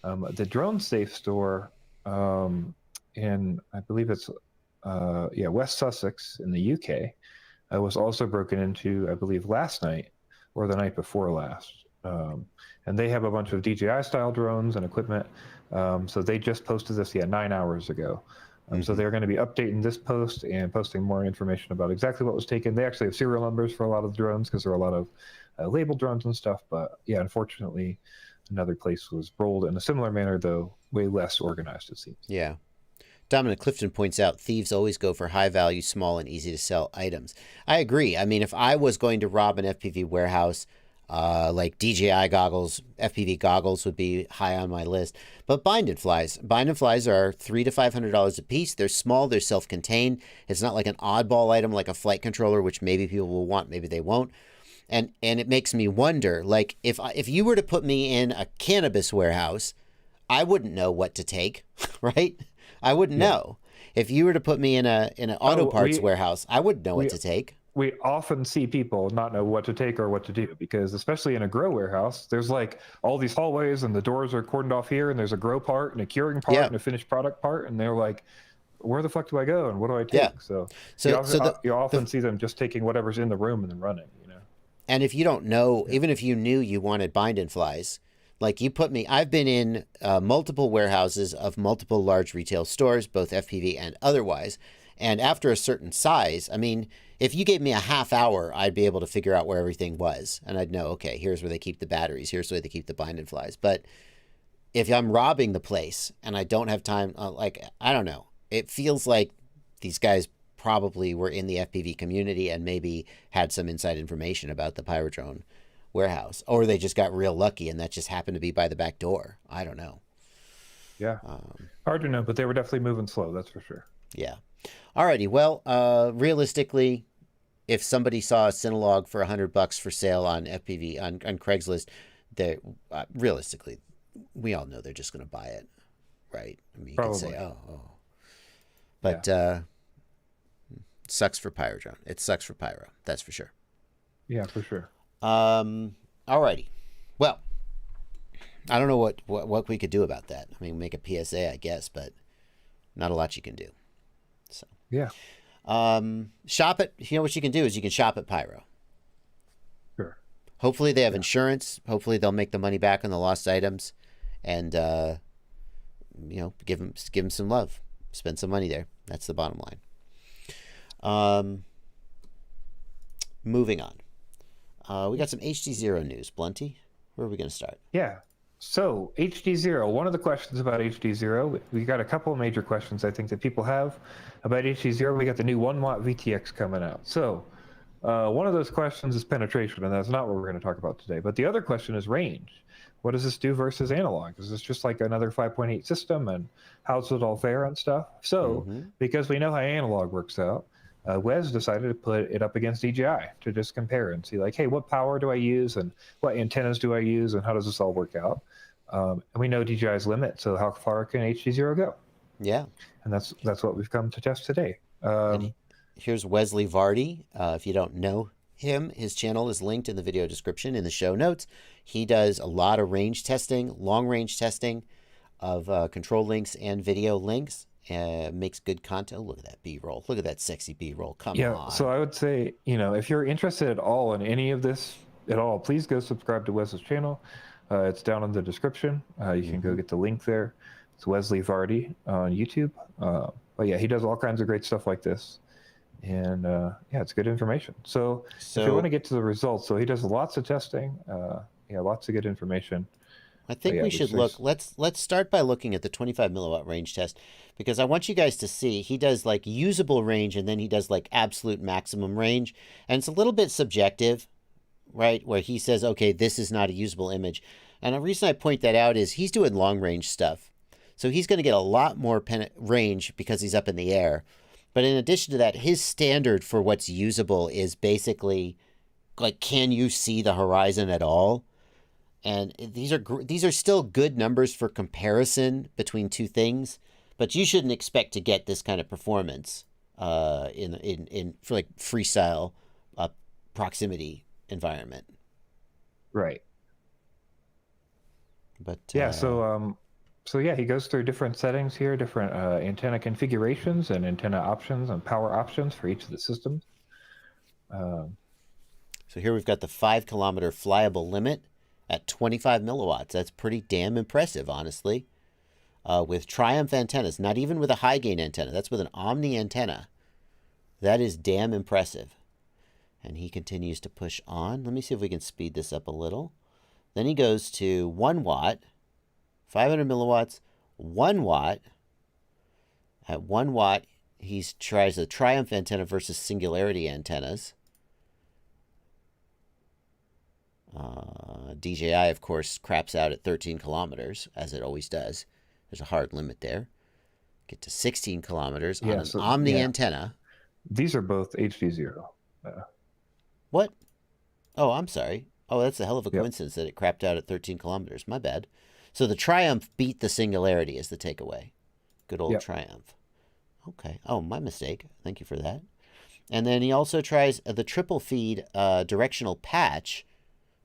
The Drone Safe store in, I believe it's West Sussex in the UK, was also broken into, I believe, last night or the night before last. And they have a bunch of DJI style drones and equipment. So they just posted this 9 hours ago. So they're going to be updating this post and posting more information about exactly what was taken. They actually have serial numbers for a lot of the drones because there are a lot of labeled drones and stuff. But yeah, unfortunately, another place was rolled in a similar manner, though way less organized, it seems. Yeah. Dominic Clifton points out thieves always go for high value, small, and easy to sell items. I agree. I mean, if I was going to rob an FPV warehouse, like DJI goggles, FPV goggles would be high on my list. But bind and flies are $300 to $500 a piece. They're small. They're self-contained. It's not like an oddball item like a flight controller, which maybe people will want, maybe they won't. And it makes me wonder, like, if you were to put me in a cannabis warehouse, I wouldn't know what to take, right? I wouldn't know. If you were to put me in an auto parts warehouse, I wouldn't know what to take. We often see people not know what to take or what to do because, especially in a grow warehouse, there's like all these hallways and the doors are cordoned off here, and there's a grow part and a curing part and a finished product part, and they're like, where the fuck do I go and what do I take? Yeah. You often see them just taking whatever's in the room and then running, you know. And if you don't know, even if you knew you wanted bind and flies, like you put me, I've been in multiple warehouses of multiple large retail stores, both FPV and otherwise. And after a certain size, I mean, if you gave me a half hour, I'd be able to figure out where everything was. And I'd know, okay, here's where they keep the batteries. Here's where they keep the bind and flies. But if I'm robbing the place and I don't have time, I don't know. It feels like these guys probably were in the FPV community and maybe had some inside information about the Pyrodrone warehouse. Or they just got real lucky and that just happened to be by the back door. I don't know. Yeah. Hard to know, but they were definitely moving slow, that's for sure. Yeah. Alrighty. Well, realistically, if somebody saw a Cinelog for $100 for sale on FPV on Craigslist, they realistically, we all know they're just going to buy it, right? I mean, you Probably. can say, oh, but it sucks for Pyrodrone. It sucks for Pyro. That's for sure. Yeah, for sure. Alrighty. Well, I don't know what we could do about that. I mean, make a PSA, I guess, but not a lot you can do. So yeah. Shop it. You know what you can do is you can shop at Pyro. Sure. Hopefully they have insurance. Hopefully they'll make the money back on the lost items, and give them some love. Spend some money there. That's the bottom line. Moving on. We got some HDZero news. Blunty, where are we going to start? Yeah. So HDZero, one of the questions about HDZero, we got a couple of major questions I think that people have about HDZero. We got the new 1-watt VTX coming out. So one of those questions is penetration, and that's not what we're going to talk about today. But the other question is range. What does this do versus analog? Is this just like another 5.8 system, and how's it all fare and stuff? So because we know how analog works out, Wes decided to put it up against DJI to just compare and see, like, hey, what power do I use and what antennas do I use and how does this all work out? And we know DJI's limit, so how far can HDZero go? Yeah. And that's what we've come to test today. here's Wesley Vardy. If you don't know him, his channel is linked in the video description in the show notes. He does a lot of range testing, long range testing of control links and video links. Makes good content. Oh, look at that B-roll. Look at that sexy B-roll. Come on. So I would say, if you're interested at all in any of this at all, please go subscribe to Wes's channel. It's down in the description. You can go get the link there. It's Wesley Vardy on YouTube. But yeah, he does all kinds of great stuff like this. And yeah, it's good information. So if you want to get to the results, so he does lots of testing. Yeah, lots of good information. I think we should look. Let's start by looking at the 25 milliwatt range test, because I want you guys to see he does like usable range and then he does like absolute maximum range, and it's a little bit subjective, right? Where he says, okay, this is not a usable image, and the reason I point that out is he's doing long range stuff, so he's going to get a lot more range because he's up in the air. But in addition to that, his standard for what's usable is basically like, can you see the horizon at all? And these are still good numbers for comparison between two things, but you shouldn't expect to get this kind of performance in for like freestyle proximity environment. Right. But yeah, so yeah, he goes through different settings here, different antenna configurations and antenna options and power options for each of the systems. So here we've got the 5 kilometer flyable limit at 25 milliwatts. That's pretty damn impressive, honestly. With Triumph antennas, not even with a high gain antenna. That's with an Omni antenna. That is damn impressive. And he continues to push on. Let me see if we can speed this up a little. Then he goes to 1 watt, 500 milliwatts, 1 watt. At 1 watt, he tries the Triumph antenna versus Singularity antennas. DJI, of course, craps out at 13 kilometers, as it always does. There's a hard limit there. Get to 16 kilometers on an Omni antenna. These are both HDZero. What? Oh, I'm sorry. Oh, that's a hell of a coincidence that it crapped out at 13 kilometers. My bad. So the Triumph beat the Singularity is the takeaway. Good old Triumph. Okay. Oh, my mistake. Thank you for that. And then he also tries the triple feed directional patch,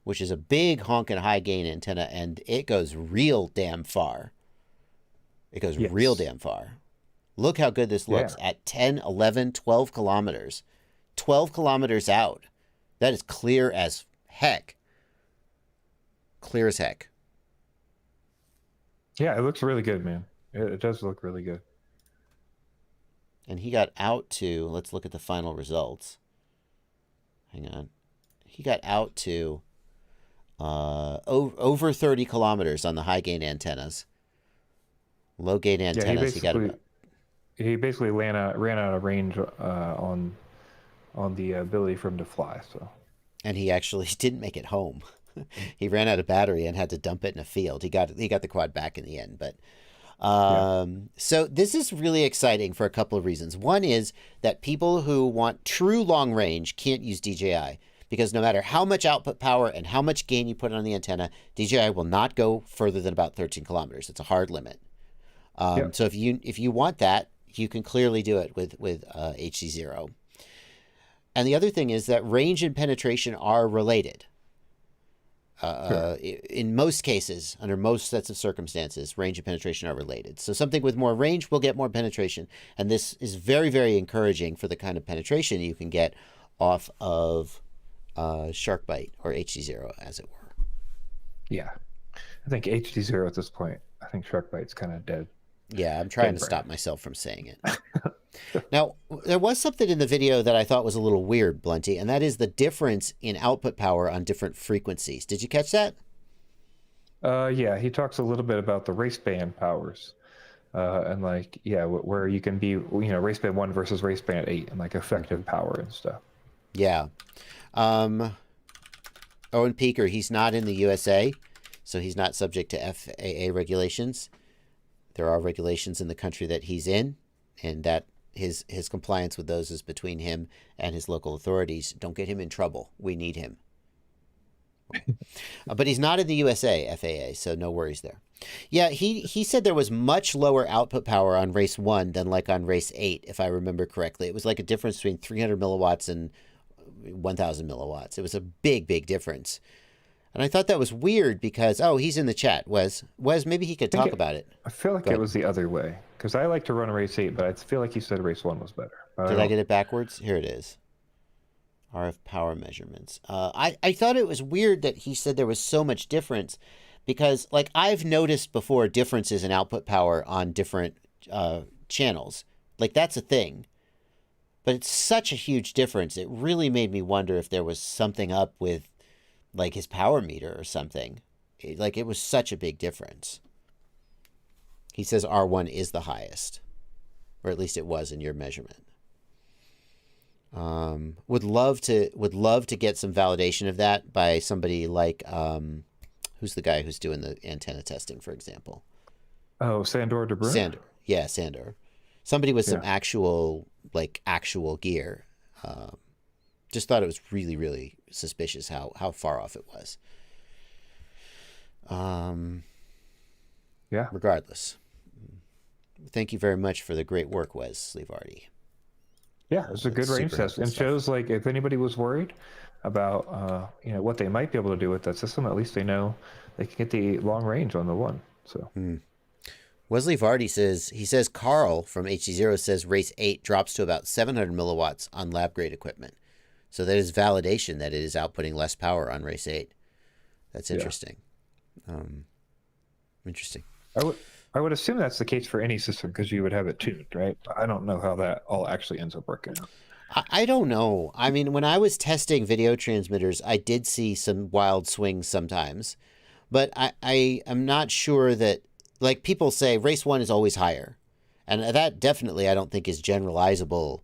which is a big honking high gain antenna, and it goes real damn far. It goes real damn far. Look how good this looks at 10, 11, 12 kilometers. 12 kilometers out. That is clear as heck. Clear as heck. Yeah, it looks really good, man. It does look really good. And he got out to, let's look at the final results. Hang on. He got out to over 30 kilometers on the high gain antennas. Low gain antennas. He basically ran out of range on the ability for him to fly. So, and he actually didn't make it home. He ran out of battery and had to dump it in a field. He got the quad back in the end, but so this is really exciting for a couple of reasons. One is that people who want true long range can't use DJI, because no matter how much output power and how much gain you put on the antenna, DJI will not go further than about 13 kilometers. It's a hard limit. So if you want that, you can clearly do it with HDZero. And the other thing is that range and penetration are related. In most cases, under most sets of circumstances, range and penetration are related. So something with more range will get more penetration. And this is very, very encouraging for the kind of penetration you can get off of SharkBite or HDZero, as it were. Yeah. I think HDZero at this point, I think SharkBite's kind of dead. Yeah, I'm trying to stop myself from saying it. Now, there was something in the video that I thought was a little weird, Blunty, and that is the difference in output power on different frequencies. Did you catch that? Yeah, he talks a little bit about the raceband powers. And like, where you can be, raceband 1 versus raceband 8 and like effective power and stuff. Yeah. Owen Peaker, he's not in the USA, so he's not subject to FAA regulations. There are regulations in the country that he's in, and that his compliance with those is between him and his local authorities. Don't get him in trouble. We need him. But he's not in the USA FAA, so no worries there. Yeah, he said there was much lower output power on race 1 than like on race 8, if I remember correctly. It was like a difference between 300 milliwatts and 1,000 milliwatts. It was a big, big difference. And I thought that was weird because, oh, he's in the chat. Wes, maybe he could talk about it. I feel like it was the other way because I like to run race 8, but I feel like you said race 1 was better. Did I get it backwards? Here it is. RF power measurements. I thought it was weird that he said there was so much difference because, like, I've noticed before differences in output power on different channels. Like, that's a thing. But it's such a huge difference. It really made me wonder if there was something up with, like, his power meter or something. It was such a big difference. He says R1 is the highest, or at least it was in your measurement. Would love to get some validation of that by somebody like who's the guy who's doing the antenna testing, for example? Oh, Sandor de Bruin? Sandor. Yeah, Sandor. Somebody with some actual gear. Just thought it was really, really suspicious how far off it was. Yeah. Regardless. Thank you very much for the great work, Wes Levardi. Yeah, it's a good range test and shows like if anybody was worried about what they might be able to do with that system, at least they know they can get the long range on the one. So Wesley Vardy says Carl from HDZero says race 8 drops to about 700 milliwatts on lab grade equipment. So that is validation that it is outputting less power on race 8. That's interesting. Interesting. I would assume that's the case for any system because you would have it tuned, right? I don't know how that all actually ends up working out. I don't know. I mean, when I was testing video transmitters, I did see some wild swings sometimes, but I am not sure that, like, people say race 1 is always higher, and that definitely I don't think is generalizable.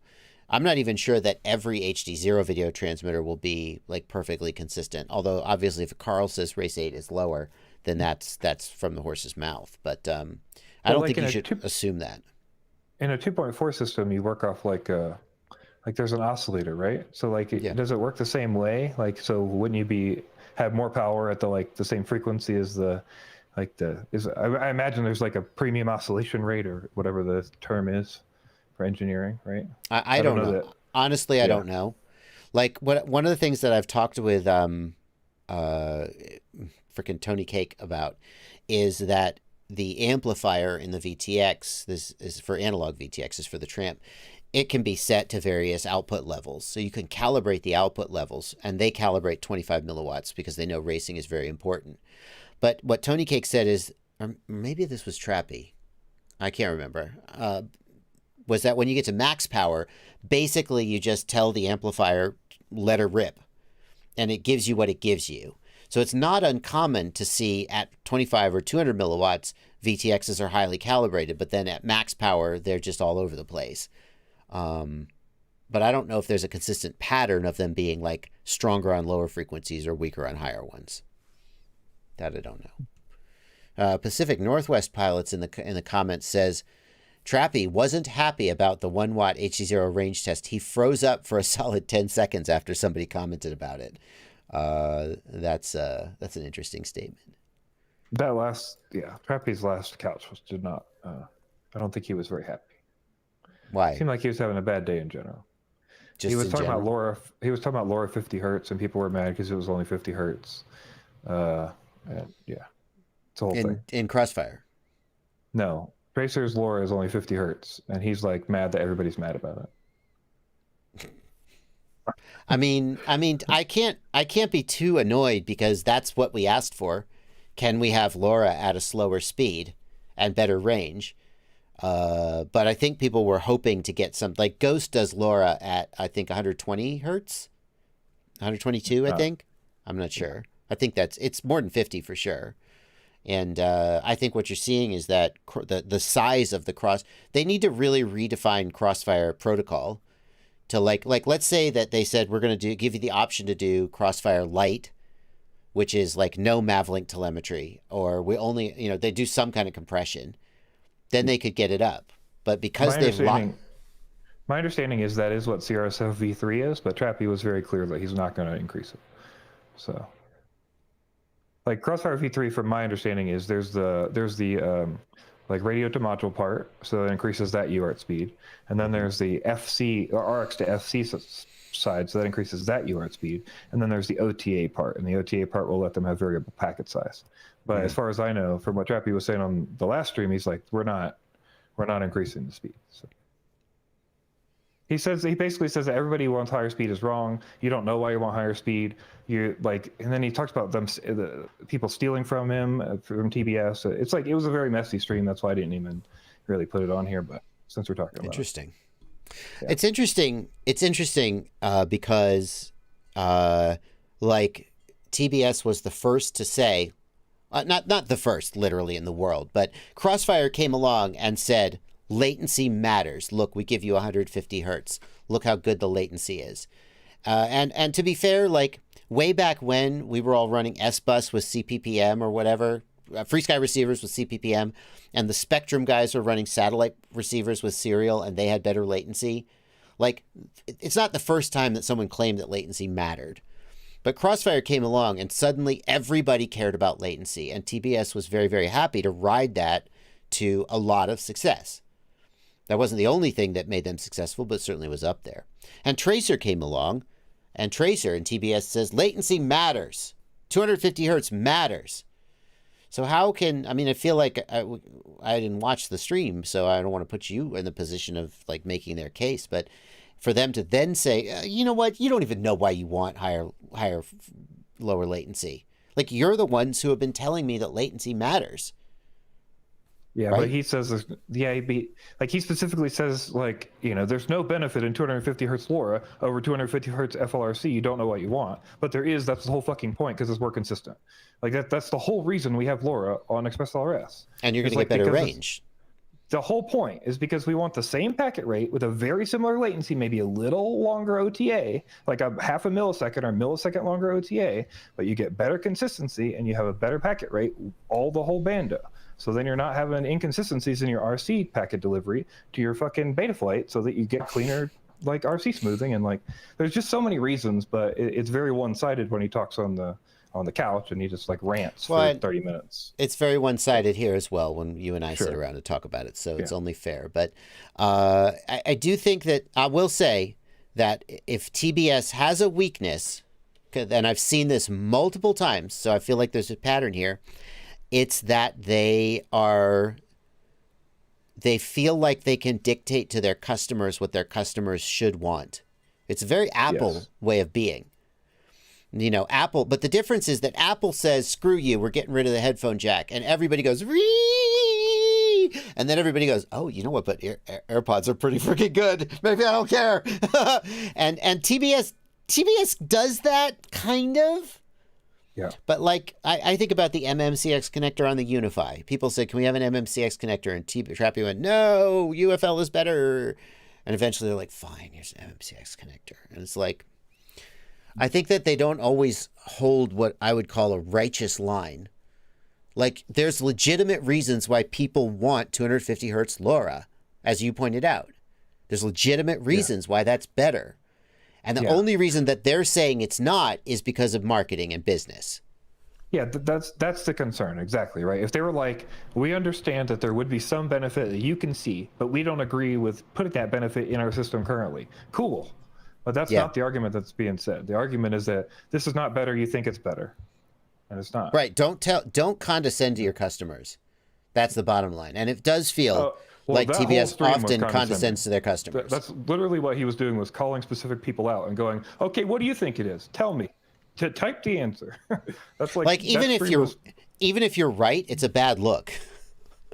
I'm not even sure that every HDZero video transmitter will be like perfectly consistent. Although obviously if Carl says race 8 is lower, then that's from the horse's mouth. But I don't think you should assume that. In a 2.4 system, you work off like there's an oscillator, right? So like, does it work the same way? Like, so wouldn't you have more power at the same frequency as I imagine there's like a premium oscillation rate or whatever the term is for engineering, right? I don't know. Honestly, I don't know. Like one of the things that I've talked with freaking Tony Cake about is that the amplifier in the VTX, this is for analog VTX, is for the Tramp, it can be set to various output levels. So you can calibrate the output levels, and they calibrate 25 milliwatts because they know racing is very important. But what Tony Cake said is, or maybe this was Trappy, I can't remember, was that when you get to max power, basically you just tell the amplifier, let her rip, and it gives you what it gives you. So it's not uncommon to see at 25 or 200 milliwatts, VTXs are highly calibrated, but then at max power, they're just all over the place. But I don't know if there's a consistent pattern of them being like stronger on lower frequencies or weaker on higher ones. That I don't know. Pacific Northwest Pilots in the comments says, Trappy wasn't happy about the 1 watt HDZero range test. He froze up for a solid 10 seconds after somebody commented about it. That's an interesting statement. Trappy's last couch did not. I don't think he was very happy. Why? It seemed like he was having a bad day in general. Just he was in talking general? about LoRa. He was talking about LoRa 50 hertz, and people were mad because it was only 50 hertz. And yeah, it's a whole thing. In Crossfire. No, Tracer's LoRa is only 50 hertz, and he's like mad that everybody's mad about it. I mean, I can't be too annoyed because that's what we asked for. Can we have LoRa at a slower speed and better range? But I think people were hoping to get some, like Ghost does LoRa at, I think 120 hertz, 122, I think. I'm not sure. I think it's more than 50 for sure. And I think what you're seeing is that the size of the they need to really redefine Crossfire protocol to like let's say that they said we're going to give you the option to do Crossfire Lite, which is like no Mavlink telemetry, or we only, they do some kind of compression, then they could get it up. But because my understanding is that is what CRSF V3 is, but Trappy was very clear that he's not going to increase it. So like Crossfire V3, from my understanding, is there's the like radio to module part, so it increases that UART speed, and then there's the FC or RX to FC side, so that increases that UART speed, and then there's the OTA part, and the OTA part will let them have variable packet size. But as far as I know, from what Trappy was saying on the last stream, he's like, we're not increasing the speed. So he basically says that everybody who wants higher speed is wrong. You don't know why you want higher speed. You like, and then he talks about the people stealing from him from TBS. It's like, it was a very messy stream. That's why I didn't even really put it on here. But since we're talking about interesting, yeah. It's interesting. It's interesting because like TBS was the first to say, not the first literally in the world, but Crossfire came along and said, latency matters. Look, we give you 150 hertz. Look how good the latency is. And to be fair, like way back when we were all running S-Bus with CPPM or whatever, Free Sky receivers with CPPM, and the Spectrum guys were running satellite receivers with serial and they had better latency. Like, it's not the first time that someone claimed that latency mattered. But Crossfire came along and suddenly everybody cared about latency, and TBS was very, very happy to ride that to a lot of success. That wasn't the only thing that made them successful, but certainly was up there. And Tracer came along, and Tracer in TBS says latency matters. 250 hertz matters. So how can, I mean, I feel like I didn't watch the stream, so I don't want to put you in the position of like making their case, but for them to then say, you know what, you don't even know why you want lower latency. Like, you're the ones who have been telling me that latency matters. Yeah, right? But he says, he specifically says, like, you know, there's no benefit in 250 hertz LoRa over 250 hertz FLRC. You don't know what you want, but there is. That's the whole fucking point, because it's more consistent. Like that's the whole reason we have LoRa on ExpressLRS. And you're going to get better range. The whole point is because we want the same packet rate with a very similar latency, maybe a little longer OTA, like a half a millisecond or millisecond longer OTA, but you get better consistency and you have a better packet rate, the whole banda. So then you're not having inconsistencies in your RC packet delivery to your fucking Betaflight, so that you get cleaner like RC smoothing. And like, there's just so many reasons, but it's very one-sided when he talks on the couch and he just like rants for 30 minutes. It's very one-sided here as well when you and I sit around and talk about it, so it's only fair. But I do think that I will say that if TBS has a weakness, and I've seen this multiple times, so I feel like there's a pattern here, it's that they feel like they can dictate to their customers what their customers should want. It's a very Apple way of being. You know, Apple, but the difference is that Apple says, screw you, we're getting rid of the headphone jack. And everybody goes, Ree! And then everybody goes, oh, you know what, but AirPods are pretty freaking good. Maybe I don't care. and TBS does that kind of. Yeah. But like, I think about the MMCX connector on the Unify. People said, can we have an MMCX connector? And Trappy went, no, UFL is better. And eventually they're like, fine, here's an MMCX connector. And it's like, I think that they don't always hold what I would call a righteous line. Like, there's legitimate reasons why people want 250 hertz LoRa, as you pointed out. There's legitimate reasons why that's better. And the only reason that they're saying it's not is because of marketing and business. Yeah, that's the concern, exactly, right? If they were like, we understand that there would be some benefit that you can see, but we don't agree with putting that benefit in our system currently. Cool. But that's not the argument that's being said. The argument is that this is not better, you think it's better. And it's not. Right. Don't condescend to your customers. That's the bottom line. And it does feel like TBS often condescends to their customers. That's literally what he was doing, was calling specific people out and going, okay, what do you think it is? Tell me. Type the answer. That's like even if you're right, it's a bad look.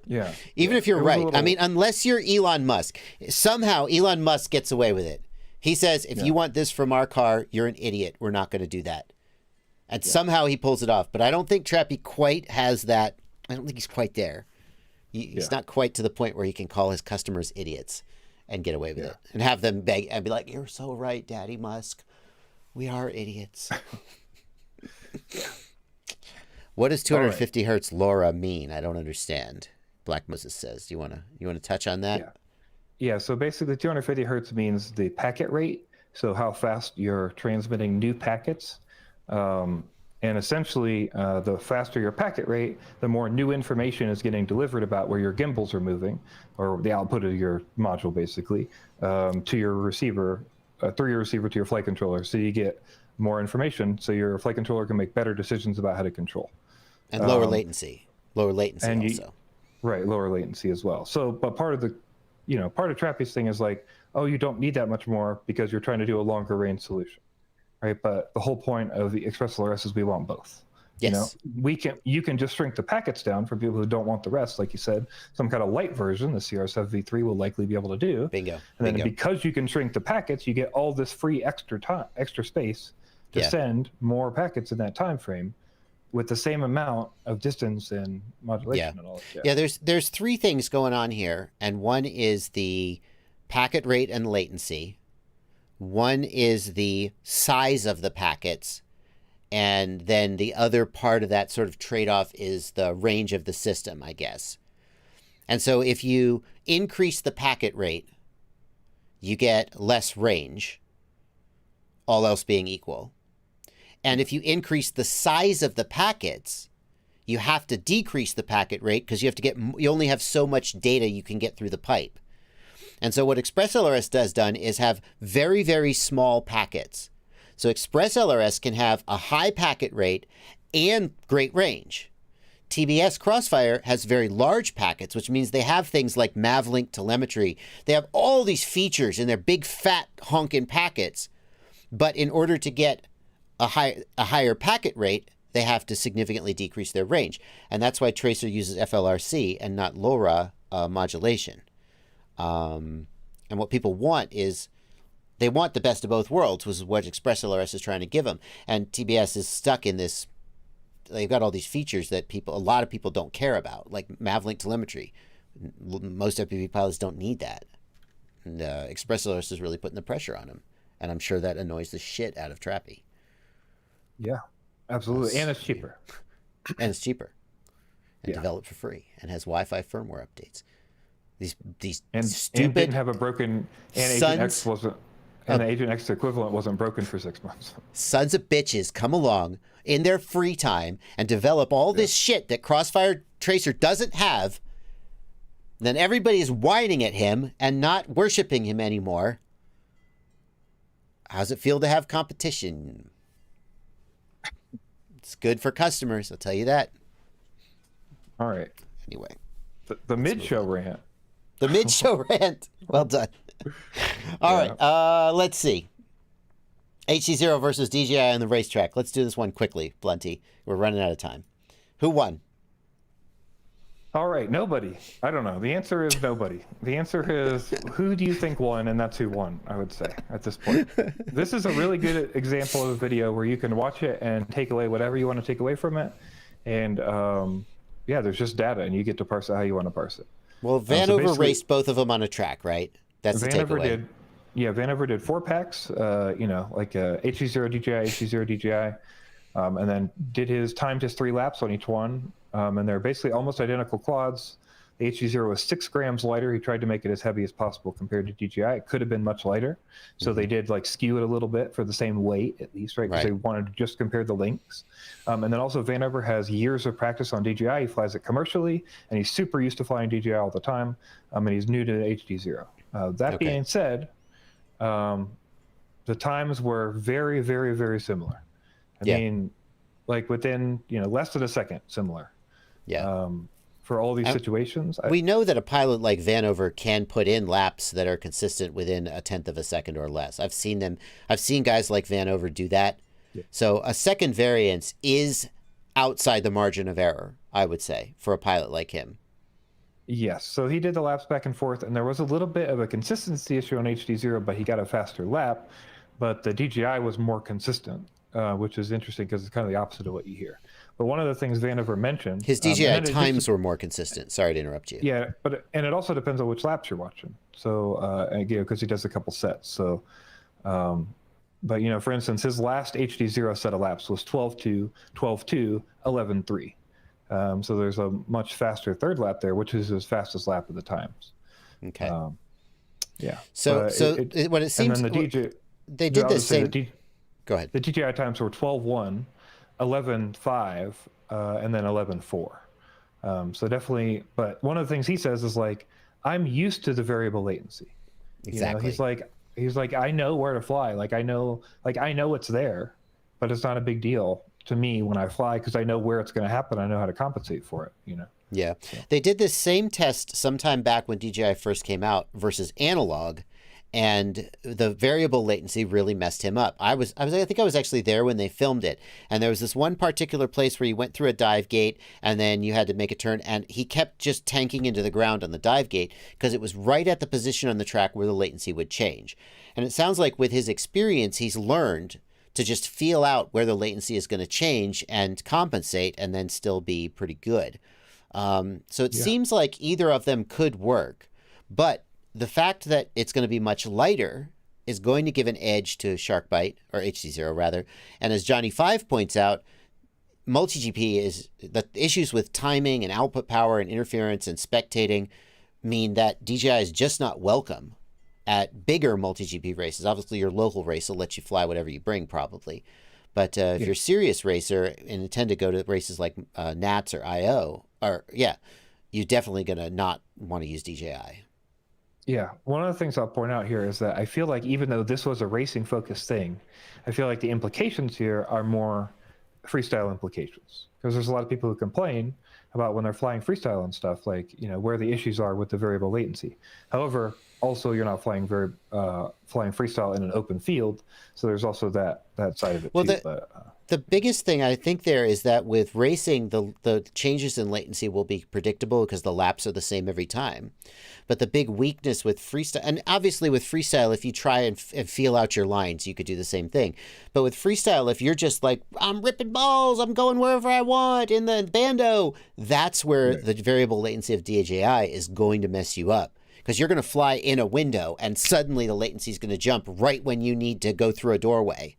Yeah. Even if you're right. I mean, unless you're Elon Musk, somehow Elon Musk gets away with it. He says, if you want this from our car, you're an idiot. We're not going to do that. And somehow he pulls it off. But I don't think Trappy quite has that. I don't think he's quite there. He's not quite to the point where he can call his customers idiots and get away with it. And have them beg and be like, you're so right, Daddy Musk. We are idiots. What does 250 hertz LoRa mean? I don't understand. Black Moses says. Do you want to touch on that? Yeah, so basically 250 hertz means the packet rate, so how fast you're transmitting new packets. And And essentially, the faster your packet rate, the more new information is getting delivered about where your gimbals are moving, or the output of your module, basically, to your receiver, through your receiver to your flight controller. So you get more information, so your flight controller can make better decisions about how to control. And lower latency. Lower latency and also. Right, lower latency the as well. But part of the, part of Trappy's thing is like, oh, you don't need that much more because you're trying to do a longer range solution. Right, but the whole point of the ExpressLRS is we want both. Yes. You can just shrink the packets down for people who don't want the rest, like you said. Some kind of light version, the CR7 V3 will likely be able to do. Bingo. And then because you can shrink the packets, you get all this free extra space to send more packets in that time frame with the same amount of distance and modulation and all that. Yeah, there's three things going on here, and one is the packet rate and latency. One is the size of the packets, and then the other part of that sort of trade-off is the range of the system, I guess. And so if you increase the packet rate, you get less range, all else being equal. And if you increase the size of the packets, you have to decrease the packet rate because you only have so much data you can get through the pipe. And so what ExpressLRS has done is have very, very small packets. So ExpressLRS can have a high packet rate and great range. TBS Crossfire has very large packets, which means they have things like Mavlink telemetry. They have all these features in their big fat honkin' packets. But in order to get a higher packet rate, they have to significantly decrease their range. And that's why Tracer uses FLRC and not LoRa modulation. And what people want is they want the best of both worlds, which is what ExpressLRS is trying to give them. And TBS is stuck in this. They've got all these features that a lot of people don't care about, like Mavlink telemetry. Most FPV pilots don't need that. And ExpressLRS is really putting the pressure on them. And I'm sure that annoys the shit out of Trappy. Yeah, absolutely. And it's cheaper. And it's cheaper. And developed for free. And has Wi-Fi firmware updates. These stupid and didn't have a broken Agent X wasn't, and the Agent X equivalent wasn't broken for 6 months. Sons of bitches come along in their free time and develop all this shit that Crossfire Tracer doesn't have. Then everybody is whining at him and not worshiping him anymore. How's it feel to have competition? It's good for customers, I'll tell you that. All right. Anyway. The mid-show rant. The mid-show rant. Well done. All right. Let's see. HDZero versus DJI on the racetrack. Let's do this one quickly, Blunty. We're running out of time. Who won? All right. Nobody. I don't know. The answer is nobody. The answer is who do you think won? And that's who won, I would say, at this point. This is a really good example of a video where you can watch it and take away whatever you want to take away from it. And there's just data, and you get to parse it how you want to parse it. Well, Vanover raced both of them on a track, right? That's the takeaway. Vanover did 4 packs, like HDZero DJI, HDZero DJI, and then did his 3 laps on each one. And they're basically almost identical quads. The HDZero was 6 grams lighter. He tried to make it as heavy as possible compared to DJI. It could have been much lighter. So they did skew it a little bit for the same weight, at least, right? Because they wanted to just compare the links. And then also Vanover has years of practice on DJI. He flies it commercially, and he's super used to flying DJI all the time. And he's new to HDZero. That being said, the times were very, very, very similar. I mean, within less than a second similar. For all these situations. We know that a pilot like Vanover can put in laps that are consistent within 1/10 of a second or less. I've seen guys like Vanover do that. So a second variance is outside the margin of error, I would say, for a pilot like him. Yes. So he did the laps back and forth, and there was a little bit of a consistency issue on HDZero, but he got a faster lap. But the DJI was more consistent, which is interesting because it's kind of the opposite of what you hear. But one of the things Vanover mentioned... His DJI times were more consistent. Sorry to interrupt you. Yeah, and it also depends on which laps you're watching. So, because he does a couple sets. So, but, for instance, his last HDZero set of laps was 12.2, 12.2, 11.3. So there's a much faster third lap there, which is his fastest lap of the times. Okay. So what it seems... And then the they did the same... Go ahead. The DJI times were 12.1. 11.5 and then 11.4. So definitely, but one of the things he says is like, I'm used to the variable latency. Exactly. He's like, I know where to fly. I know it's there, but it's not a big deal to me when I fly because I know where it's going to happen. I know how to compensate for it. Yeah. So. They did this same test sometime back when DJI first came out versus analog, and the variable latency really messed him up. I think I was actually there when they filmed it, and there was this one particular place where you went through a dive gate and then you had to make a turn, and he kept just tanking into the ground on the dive gate because it was right at the position on the track where the latency would change. And it sounds like with his experience, he's learned to just feel out where the latency is going to change and compensate and then still be pretty good. So it seems like either of them could work, but the fact that it's going to be much lighter is going to give an edge to SharkBite, or HDZero rather. And as Johnny 5 points out, multi-GP is the issues with timing and output power and interference and spectating mean that DJI is just not welcome at bigger multi-GP races. Obviously, your local race will let you fly whatever you bring probably. But if you're a serious racer and intend to go to races like NATS or IO, you're definitely going to not want to use DJI. Yeah, one of the things I'll point out here is that I feel like even though this was a racing-focused thing, I feel like the implications here are more freestyle implications. Because there's a lot of people who complain about when they're flying freestyle and stuff, like, where the issues are with the variable latency. However, also you're not flying freestyle in an open field, so there's also that side of it too. The biggest thing I think there is that with racing, the changes in latency will be predictable because the laps are the same every time. But the big weakness with freestyle, and obviously with freestyle, if you try and feel out your lines, you could do the same thing. But with freestyle, if you're just like, I'm ripping balls, I'm going wherever I want in the bando, that's where the variable latency of DJI is going to mess you up. Because you're going to fly in a window and suddenly the latency is going to jump right when you need to go through a doorway.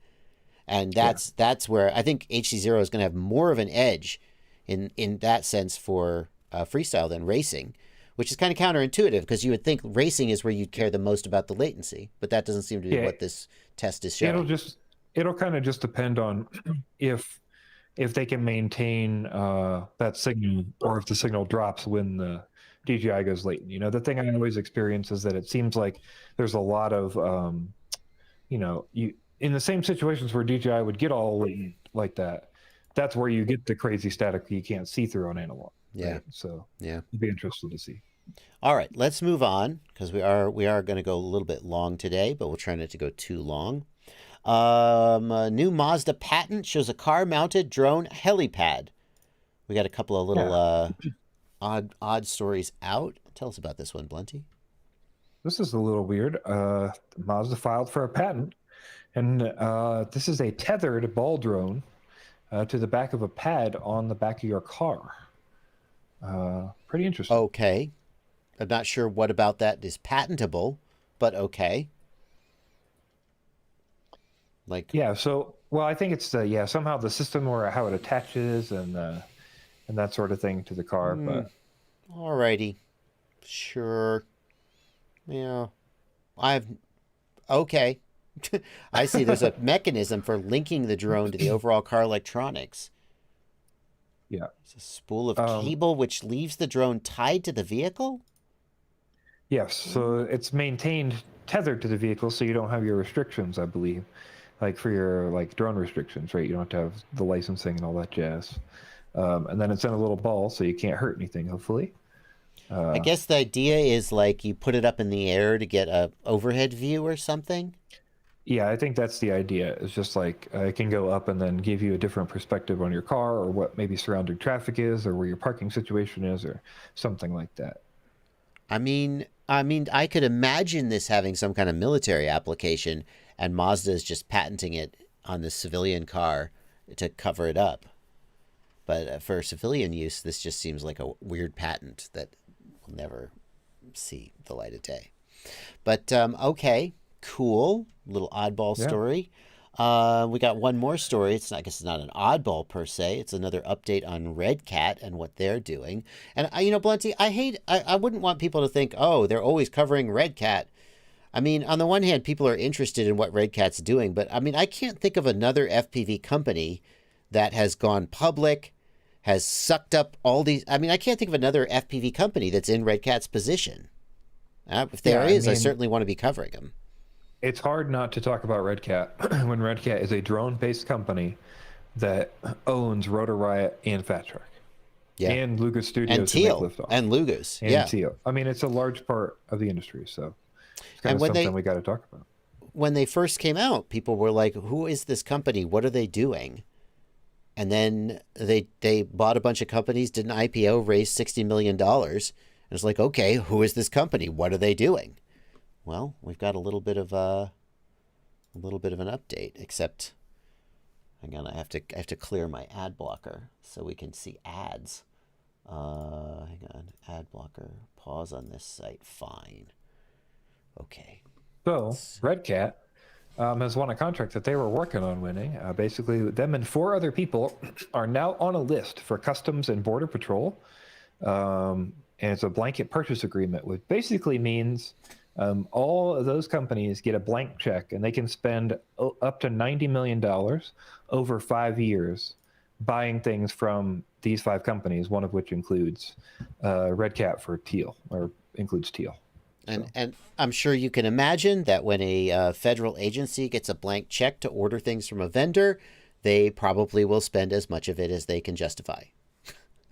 And that's where I think HDZero is going to have more of an edge in that sense for freestyle than racing, which is kind of counterintuitive because you would think racing is where you'd care the most about the latency, but that doesn't seem to be what this test is showing. It'll kind of just depend on if they can maintain that signal, or if the signal drops when the DJI goes latent. The thing I always experience is that it seems like there's a lot of in the same situations where DJI would get all latent like that, that's where you get the crazy static you can't see through on analog. Yeah. Right? So it'll be interesting to see. All right, let's move on because we are going to go a little bit long today, but we'll try not to go too long. A new Mazda patent shows a car-mounted drone helipad. We got a couple of little odd stories out. Tell us about this one, Blunty. This is a little weird. Mazda filed for a patent. And this is a tethered ball drone to the back of a pad on the back of your car. Pretty interesting. Okay. I'm not sure what about that is patentable, but okay. I think it's somehow the system or how it attaches and that sort of thing to the car. But alrighty. Sure. Yeah. Okay. I see there's a mechanism for linking the drone to the overall car electronics. Yeah. It's a spool of cable which leaves the drone tied to the vehicle? Yes. So it's maintained tethered to the vehicle so you don't have your restrictions, I believe. Like for your drone restrictions, right? You don't have to have the licensing and all that jazz. And then it's in a little ball so you can't hurt anything, hopefully. I guess the idea is you put it up in the air to get a overhead view or something? Yeah, I think that's the idea. It's just it can go up and then give you a different perspective on your car or what maybe surrounding traffic is or where your parking situation is or something like that. I mean, I could imagine this having some kind of military application and Mazda is just patenting it on the civilian car to cover it up. But for civilian use, this just seems like a weird patent that will never see the light of day. But, okay. Cool. Little oddball story. We got one more story. I guess it's not an oddball per se. It's another update on Redcat and what they're doing. And Blunty, I wouldn't want people to think, oh, they're always covering Redcat. I mean, on the one hand, people are interested in what Redcat's doing, but I mean, I can't think of another FPV company that has gone public, has sucked up all these. I mean, I can't think of another FPV company that's in Redcat's position. If there is, I certainly want to be covering them. It's hard not to talk about Redcat when Redcat is a drone-based company that owns Rotor Riot and Fat Shark. Yeah. And Lugus Studios and Teal and Lugus. And Teal. I mean, it's a large part of the industry, so it's kind of something we got to talk about. When they first came out, people were like, who is this company? What are they doing? And then they bought a bunch of companies, did an IPO, raised $60 million. And it's like, okay, who is this company? What are they doing? Well, we've got a little bit of an update, except hang on, I have to clear my ad blocker so we can see ads. Hang on, ad blocker, pause on this site, fine. Okay. So, Redcat has won a contract that they were working on winning. Basically, them and 4 other people are now on a list for Customs and Border Patrol. And it's a blanket purchase agreement, which basically means all of those companies get a blank check, and they can spend up to $90 million over 5 years buying things from these 5 companies, one of which includes Redcat for Teal, or includes Teal. And I'm sure you can imagine that when a federal agency gets a blank check to order things from a vendor, they probably will spend as much of it as they can justify.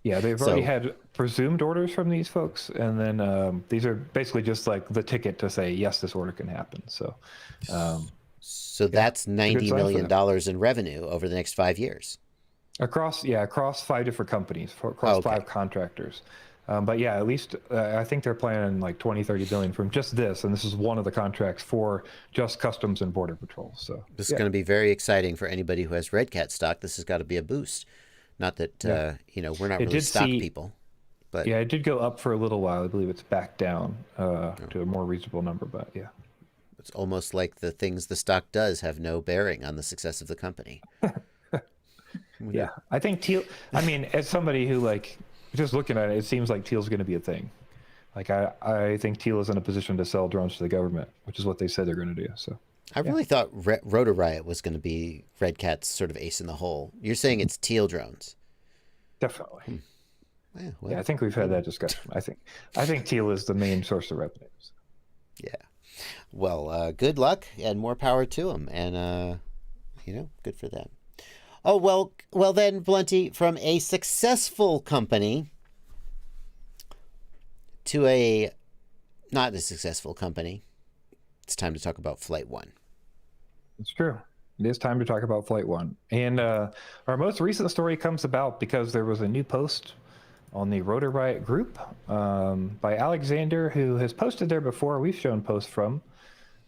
Yeah, they've already had presumed orders from these folks, and then these are basically just like the ticket to say, yes, this order can happen. So that's $90 million in revenue over the next 5 years. Across 5 different companies, across 5 contractors. But yeah, at least I think they're planning like 20-30 billion from just this, and this is one of the contracts for just Customs and Border Patrol. So this is going to be very exciting for anybody who has Redcat stock. This has got to be a boost. Not that we're not really stock people, but yeah, it did go up for a little while. I believe it's back down to a more reasonable number, but yeah, it's almost like the things the stock does have no bearing on the success of the company. Yeah, I think Teal. I mean, as somebody who like just looking at it, it seems like Teal's going to be a thing. Like I think Teal is in a position to sell drones to the government, which is what they said they're going to do. So. I really thought Rotor Riot was going to be Redcat's sort of ace in the hole. You're saying it's Teal drones. Definitely. Well, I think we've had that discussion. I think Teal is the main source of revenues. Yeah. Well, good luck and more power to them, and good for them. Oh well then, Blunty, from a successful company to a not a successful company, it's time to talk about FlightOne. It's true. It is time to talk about FlightOne. And our most recent story comes about because there was a new post on the Rotor Riot group by Alexander, who has posted there before. We've shown posts from.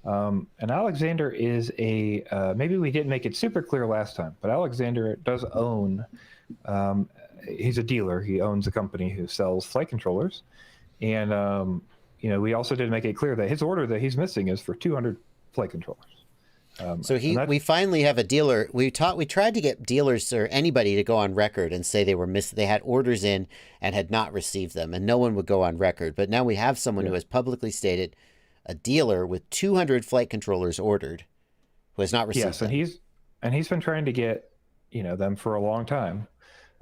And Alexander is maybe we didn't make it super clear last time, but Alexander does own, he's a dealer. He owns a company who sells flight controllers. And, we also did make it clear that his order that he's missing is for 200 flight controllers. So we finally have a dealer. We tried to get dealers or anybody to go on record and say they had orders in and had not received them, and no one would go on record. But now we have someone who has publicly stated a dealer with 200 flight controllers ordered who has not received them. Yes, and he's been trying to get them for a long time.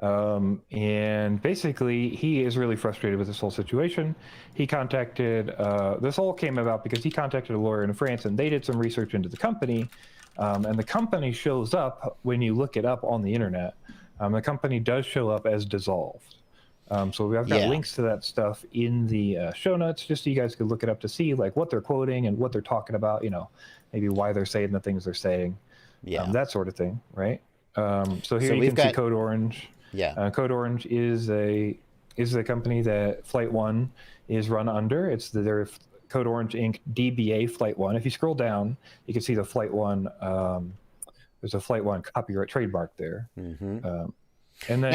And basically he is really frustrated with this whole situation. He contacted, this all came about because he contacted a lawyer in France, and they did some research into the company. And the company shows up when you look it up on the internet. The company does show up as dissolved. So we've got links to that stuff in the show notes, just so you guys could look it up to see like what they're quoting and what they're talking about, maybe why they're saying the things they're saying, that sort of thing. Right. So here you can see Code Orange. Yeah. Code Orange is the company that FlightOne is run under. It's their Code Orange Inc. DBA FlightOne. If you scroll down, you can see the FlightOne. There's a FlightOne copyright trademark there. Mm-hmm. And then,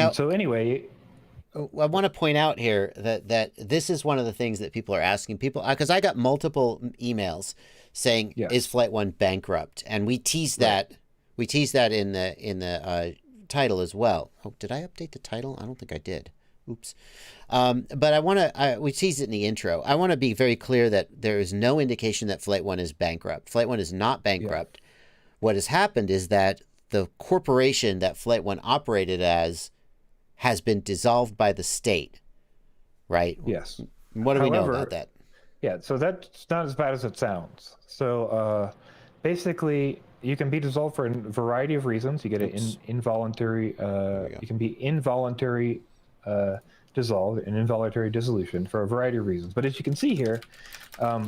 I want to point out here that this is one of the things that people are asking people, because I got multiple emails saying, "Is FlightOne bankrupt?" And we teased that. We teased that in the title as well. Oh, did I update the title? I don't think I did. Oops. But we teased it in the intro. I want to be very clear that there is no indication that FlightOne is bankrupt. FlightOne is not bankrupt. Yeah. What has happened is that the corporation that FlightOne operated as has been dissolved by the state, right? Yes. What do we know about that? Yeah, so that's not as bad as it sounds. So basically, you can be dissolved for a variety of reasons. You get an involuntary, you can be involuntary dissolved, an involuntary dissolution for a variety of reasons. But as you can see here,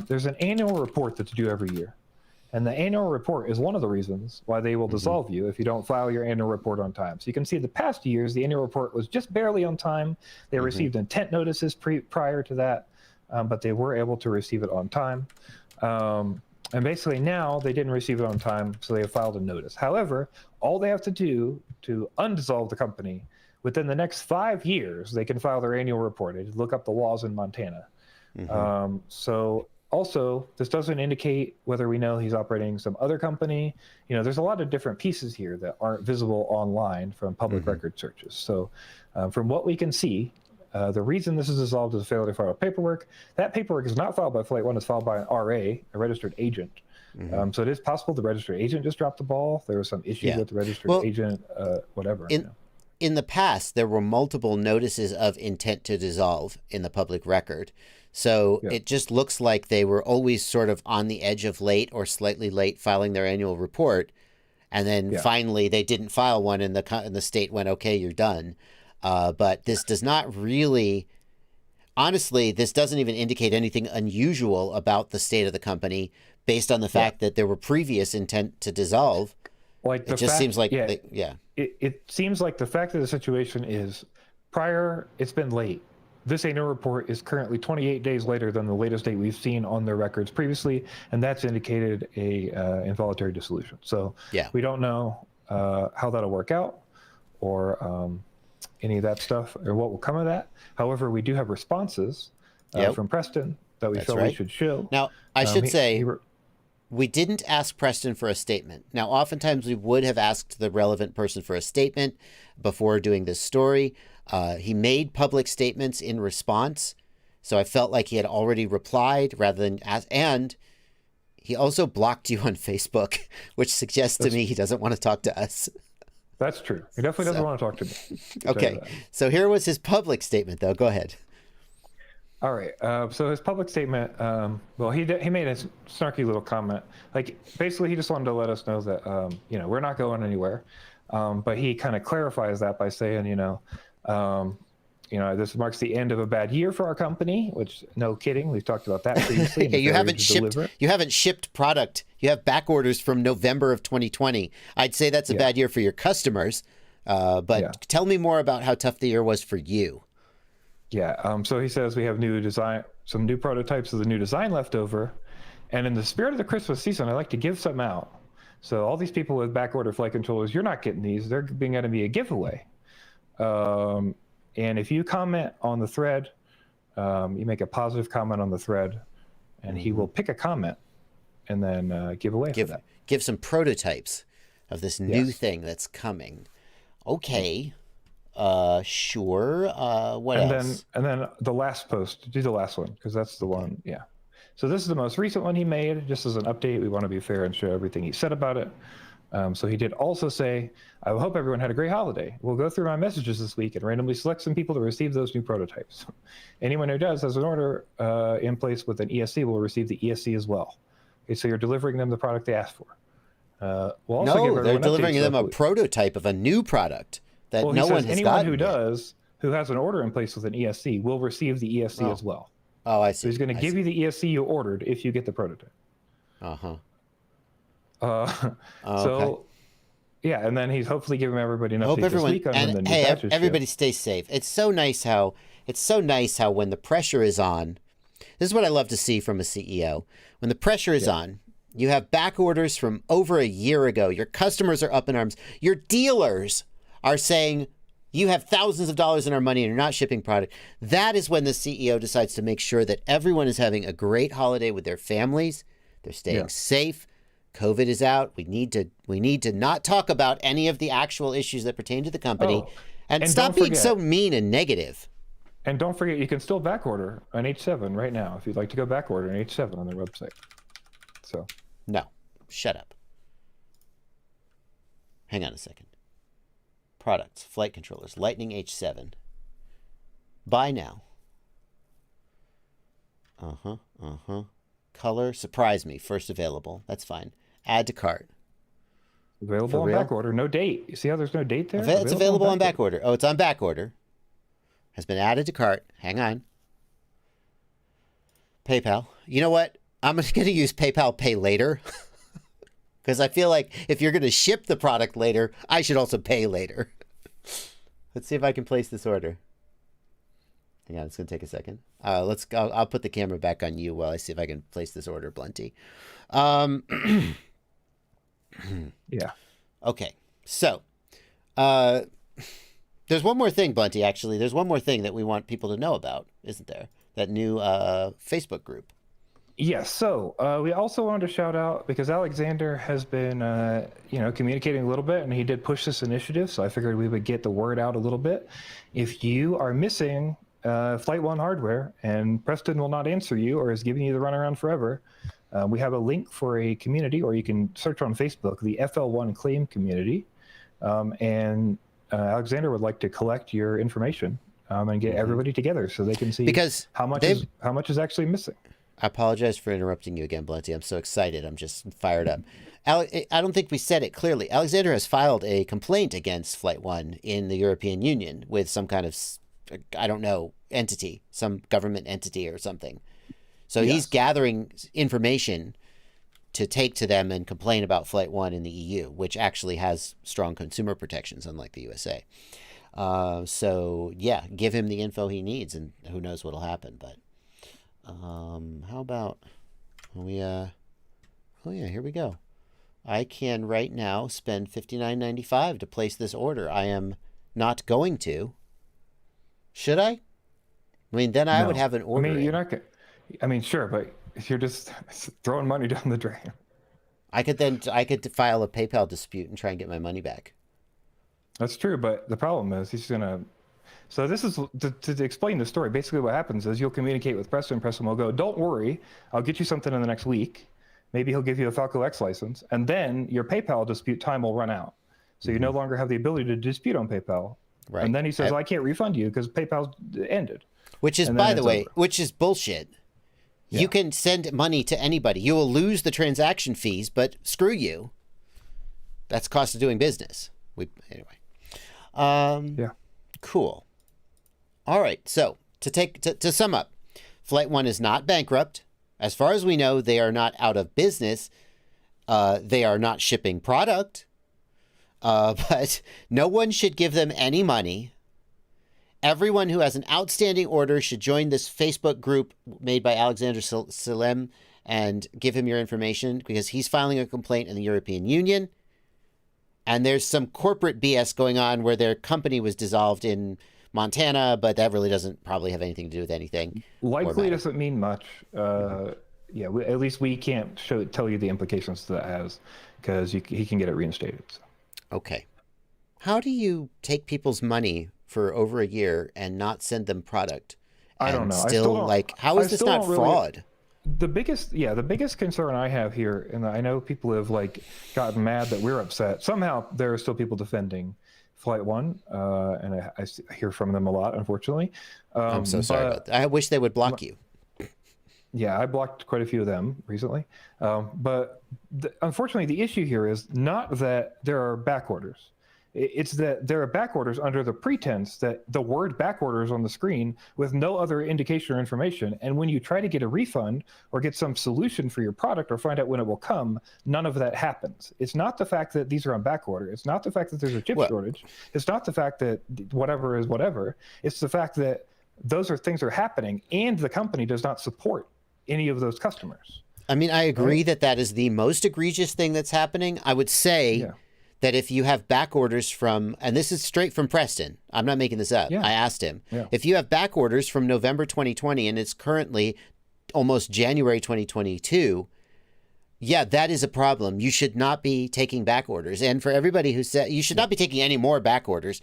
there's an annual report that's due every year. And the annual report is one of the reasons why they will dissolve you if you don't file your annual report on time. So you can see the past years, the annual report was just barely on time. They received intent notices prior to that, but they were able to receive it on time. And basically now they didn't receive it on time, so they have filed a notice. However, all they have to do to undissolve the company, within the next 5 years, they can file their annual report. They look up the laws in Montana. So also, this doesn't indicate whether we know he's operating some other company. You know, there's a lot of different pieces here that aren't visible online from public record searches. So from what we can see, the reason this is dissolved is a failure to file paperwork. That paperwork is not filed by FlightOne, it's filed by an RA, a registered agent. So it is possible the registered agent just dropped the ball. There was some issue with the registered agent, whatever. In the past, there were multiple notices of intent to dissolve in the public record. So it just looks like they were always sort of on the edge of late or slightly late filing their annual report. And then finally they didn't file one and the state went, okay, you're done. But this does not really, honestly, this doesn't even indicate anything unusual about the state of the company based on the fact that there were previous intent to dissolve. Like it just seems like, it seems like the fact of the situation is prior, it's been late. This annual report is currently 28 days later than the latest date we've seen on their records previously, and that's indicated a involuntary dissolution. So we don't know how that'll work out or any of that stuff or what will come of that. However, we do have responses from Preston that we felt we should show. Now, I should say, we didn't ask Preston for a statement. Now, oftentimes we would have asked the relevant person for a statement before doing this story. He made public statements in response, so I felt like he had already replied rather than ask. And he also blocked you on Facebook, which suggests to me he doesn't want to talk to us. That's true. He definitely doesn't want to talk to me. Okay, so here was his public statement, though. Go ahead. All right. So his public statement, well, he made a snarky little comment. Like, basically, he just wanted to let us know that, you know, we're not going anywhere. But he kind of clarifies that by saying, you know, this marks the end of a bad year for our company, which, no kidding, we've talked about that previously. You haven't shipped product. You have back orders from November of 2020. I'd say that's a bad year for your customers. But tell me more about how tough the year was for you. So he says we have some new prototypes of the new design left over. And in the spirit of the Christmas season, I like to give some out. So all these people with backorder flight controllers, you're not getting these. They're going to be a giveaway. And if you comment on the thread, you make a positive comment on the thread, and he will pick a comment and then give away for that. Give some prototypes of this new thing that's coming. Okay. Sure. What else? And then the last post, do the last one, because that's the one. Yeah. So this is the most recent one he made, just as an update. We want to be fair and show everything he said about it. So he did also say, I hope everyone had a great holiday. We'll go through my messages this week and randomly select some people to receive those new prototypes. Anyone who does has an order in place with an ESC will receive the ESC as well. Okay, so you're delivering them the product they asked for. We'll also they're delivering them a prototype of a new product that no one has anyone who has an order in place with an ESC will receive the ESC as well. Oh, I see. So he's going to give you the ESC you ordered if you get the prototype. So, yeah, and then he's hopefully giving everybody an update this week on when the new patches everybody stay safe. It's so nice how when the pressure is on, this is what I love to see from a CEO. When the pressure is on, you have back orders from over a year ago. Your customers are up in arms. Your dealers are saying, you have thousands of dollars in our money and you're not shipping product. That is when the CEO decides to make sure that everyone is having a great holiday with their families. They're staying safe. COVID is out. We need to not talk about any of the actual issues that pertain to the company and stop being so mean and negative. And don't forget, you can still back order an H7 right now if you'd like to go back order an H7 on their website. So no, shut up. Hang on a second. Products, flight controllers, Lightning H7. Buy now. Color, surprise me, first available. That's fine. Add to cart. Available on back order, no date. You see how there's no date there? It's available on back order. Oh, it's on back order. Has been added to cart. Hang on. PayPal. You know what? I'm just going to use PayPal Pay Later. Because I feel like if you're going to ship the product later, I should also pay later. Let's see if I can place this order. Hang on, it's going to take a second. I'll put the camera back on you while I see if I can place this order, Blunty. Yeah. Okay. So, there's one more thing, Blunty, actually. There's one more thing that we want people to know about, isn't there? That new Facebook group. Yes. So we also wanted to shout out, because Alexander has been, communicating a little bit, and he did push this initiative. So I figured we would get the word out a little bit. If you are missing FlightOne hardware and Preston will not answer you or is giving you the runaround forever, we have a link for a community, or you can search on Facebook, the FL1 claim community. And Alexander would like to collect your information and get everybody together so they can see because how much is actually missing. I apologize for interrupting you again, Blunty. I'm so excited. I'm just fired up. I don't think we said it clearly. Alexander has filed a complaint against FlightOne in the European Union with some kind of, I don't know, entity, some government entity or something. So he's gathering information to take to them and complain about FlightOne in the EU, which actually has strong consumer protections, unlike the USA. So, yeah, give him the info he needs, and who knows what'll happen. But how about we? Oh yeah, here we go. I can right now spend $59.95 to place this order. I am not going to. Should I? I mean, then I would have an order. I mean, you're not going. I mean, sure, but if you're just throwing money down the drain. I could file a PayPal dispute and try and get my money back. That's true, but the problem is he's gonna. So this is to explain the story. Basically, what happens is you'll communicate with Preston. Preston will go, "Don't worry, I'll get you something in the next week." Maybe he'll give you a Falco X license, and then your PayPal dispute time will run out. So you no longer have the ability to dispute on PayPal. Right. And then he says, "I can't refund you because PayPal ended." Which is, by the way, which is bullshit. Yeah. You can send money to anybody. You will lose the transaction fees, but screw you. That's cost of doing business. Anyway. Yeah. Cool. All right. So to sum up, FlightOne is not bankrupt. As far as we know, they are not out of business. They are not shipping product. But no one should give them any money. Everyone who has an outstanding order should join this Facebook group made by Alexander Salem and give him your information, because he's filing a complaint in the European Union. And there's some corporate BS going on where their company was dissolved in Montana, but that really doesn't probably have anything to do with anything. Likely doesn't mean much. At least we can't tell you the implications that has, because he can get it reinstated. So. Okay. How do you take people's money for over a year and not send them product? I don't know. How is this not fraud? The biggest concern I have here, and I know people have gotten mad that we're upset. Somehow there are still people defending FlightOne, and I hear from them a lot, unfortunately. I'm so sorry about that. I wish they would block you. Yeah, I blocked quite a few of them recently. But unfortunately, the issue here is not that there are back orders. It's that there are back orders under the pretense that the word back order is on the screen with no other indication or information. And when you try to get a refund or get some solution for your product or find out when it will come, none of that happens. It's not the fact that these are on back order. It's not the fact that there's a chip shortage. It's not the fact that whatever is whatever. It's the fact that those are things that are happening and the company does not support any of those customers. I mean, I agree that is the most egregious thing that's happening. I would say that if you have back orders from, and this is straight from Preston, I'm not making this up. I asked him, if you have back orders from November 2020 and it's currently almost January 2022, that is a problem. You should not be taking back orders. And for everybody who said you should not be taking any more back orders,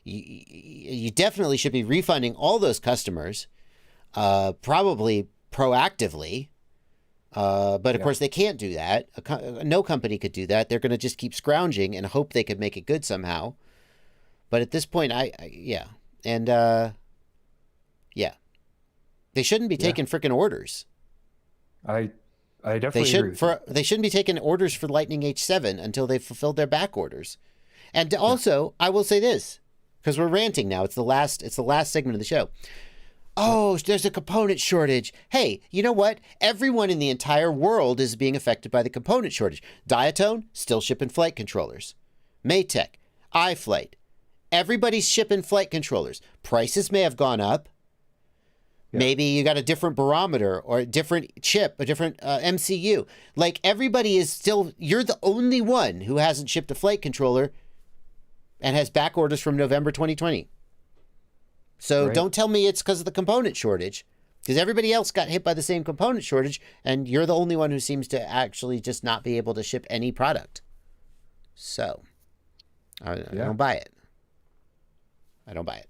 you definitely should be refunding all those customers, probably proactively. But of course, they can't do that. No company could do that. They're going to just keep scrounging and hope they could make it good somehow. But at this point, yeah. And, yeah. They shouldn't be taking freaking orders. I definitely agree. They shouldn't be taking orders for Lightning H7 until they've fulfilled their back orders. And also, I will say this, because we're ranting now. It's the last segment of the show. Oh, there's a component shortage. Hey, you know what? Everyone in the entire world is being affected by the component shortage. Diatone, still shipping flight controllers. Maytech, iFlight, everybody's shipping flight controllers. Prices may have gone up. Yeah. Maybe you got a different barometer or a different chip, a different MCU. Like, everybody is still, you're the only one who hasn't shipped a flight controller and has back orders from November 2020. So don't tell me it's because of the component shortage, because everybody else got hit by the same component shortage, and you're the only one who seems to actually just not be able to ship any product. So I don't buy it. I don't buy it.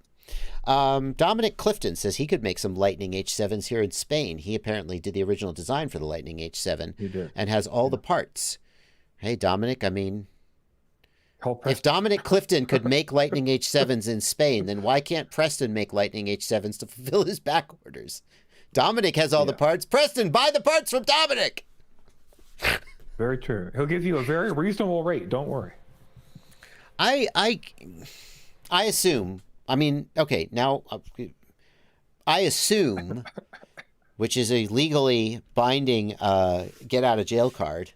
Dominic Clifton says he could make some Lightning H7s here in Spain. He apparently did the original design for the Lightning H7 and has all the parts. Hey, Dominic, I mean, if Dominic Clifton could make Lightning H7s in Spain, then why can't Preston make Lightning H7s to fulfill his back orders? Dominic has all the parts. Preston, buy the parts from Dominic. Very true. He'll give you a very reasonable rate. Don't worry. I assume. I mean, okay, now I assume, which is a legally binding get out of jail card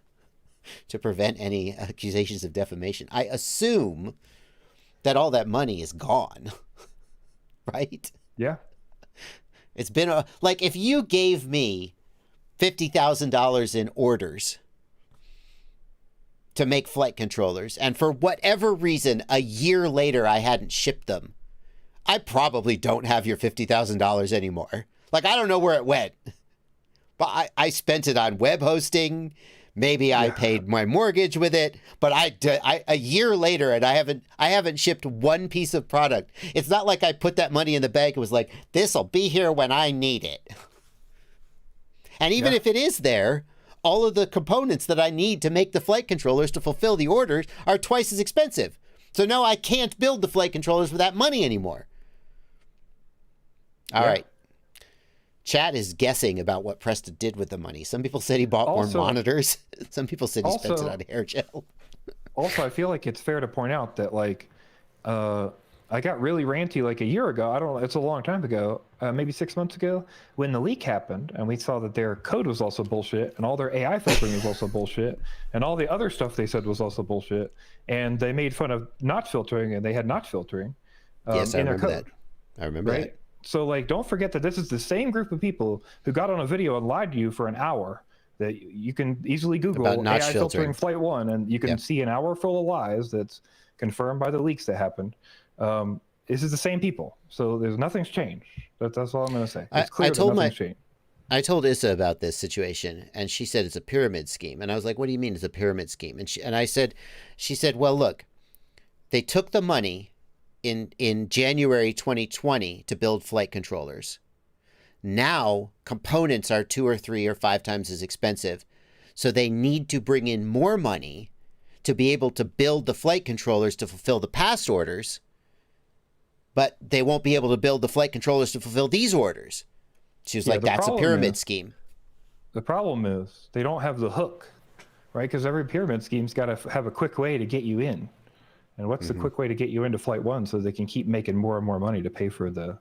to prevent any accusations of defamation. I assume that all that money is gone, right? Yeah. It's been like, if you gave me $50,000 in orders to make flight controllers, and for whatever reason, a year later I hadn't shipped them, I probably don't have your $50,000 anymore. Like, I don't know where it went, but I spent it on web hosting. Maybe I paid my mortgage with it, but a year later, and I haven't shipped one piece of product. It's not like I put that money in the bank and was like, this'll be here when I need it. And even if it is there, all of the components that I need to make the flight controllers to fulfill the orders are twice as expensive. So no, I can't build the flight controllers with that money anymore. All right. Chat is guessing about what Preston did with the money. Some people said he bought more monitors. Some people said he spent it on hair gel. Also, I feel like it's fair to point out that, like, I got really ranty like a year ago. I don't know. It's a long time ago, maybe 6 months ago, when the leak happened, and we saw that their code was also bullshit, and all their AI filtering was also bullshit, and all the other stuff they said was also bullshit, and they made fun of not filtering, and they had not filtering yes, I in their remember code. That. I remember that. So, like, don't forget that this is the same group of people who got on a video and lied to you for an hour. That you can easily Google AI filtering FlightOne, and you can see an hour full of lies that's confirmed by the leaks that happened. This is the same people, so nothing's changed. That's all I'm going to say. It's clear that nothing's changed. I told Issa about this situation, and she said it's a pyramid scheme. And I was like, "What do you mean it's a pyramid scheme?" She said, "Well, look, they took the money in January 2020 to build flight controllers. Now components are 2 or 3 or 5 times as expensive, so they need to bring in more money to be able to build the flight controllers to fulfill the past orders, but they won't be able to build the flight controllers to fulfill these orders." She was like, that's a pyramid scheme. The problem is they don't have the hook, right? Because every pyramid scheme's got to have a quick way to get you in. And what's the quick way to get you into FlightOne so they can keep making more and more money to pay for the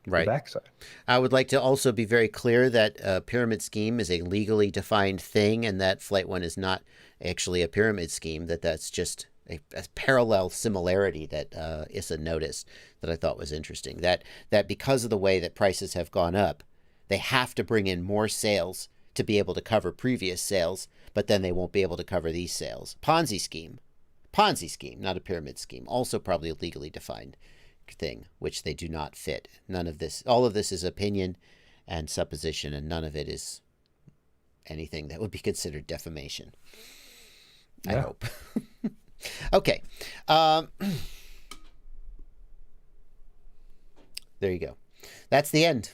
backside? I would like to also be very clear that a pyramid scheme is a legally defined thing, and that FlightOne is not actually a pyramid scheme, that's just a parallel similarity that Issa noticed that I thought was interesting. That because of the way that prices have gone up, they have to bring in more sales to be able to cover previous sales, but then they won't be able to cover these sales. Ponzi scheme, not a pyramid scheme. Also probably a legally defined thing, which they do not fit. All of this is opinion and supposition, and none of it is anything that would be considered defamation. I hope. Okay. There you go. That's the end.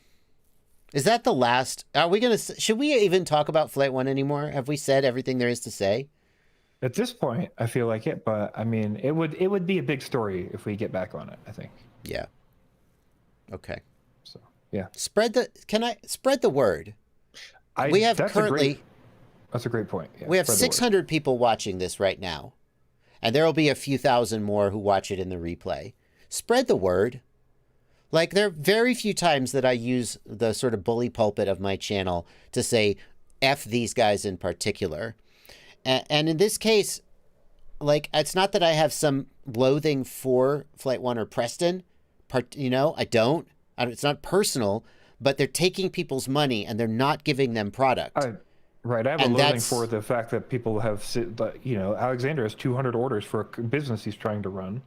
Is that the last? Are we gonna? Should we even talk about FlightOne anymore? Have we said everything there is to say? At this point, I feel like it, but I mean, it would be a big story if we get back on it, I think. Yeah. Okay. So yeah. Spread the word. We have currently. That's a great point. Yeah, we have 600 people watching this right now, and there will be a few thousand more who watch it in the replay. Spread the word. Like, there are very few times that I use the sort of bully pulpit of my channel to say, F these guys in particular. And in this case, like, it's not that I have some loathing for FlightOne or Preston. I don't. It's not personal, but they're taking people's money and they're not giving them product. Right. I have a loathing for the fact that people have, Alexander has 200 orders for a business he's trying to run.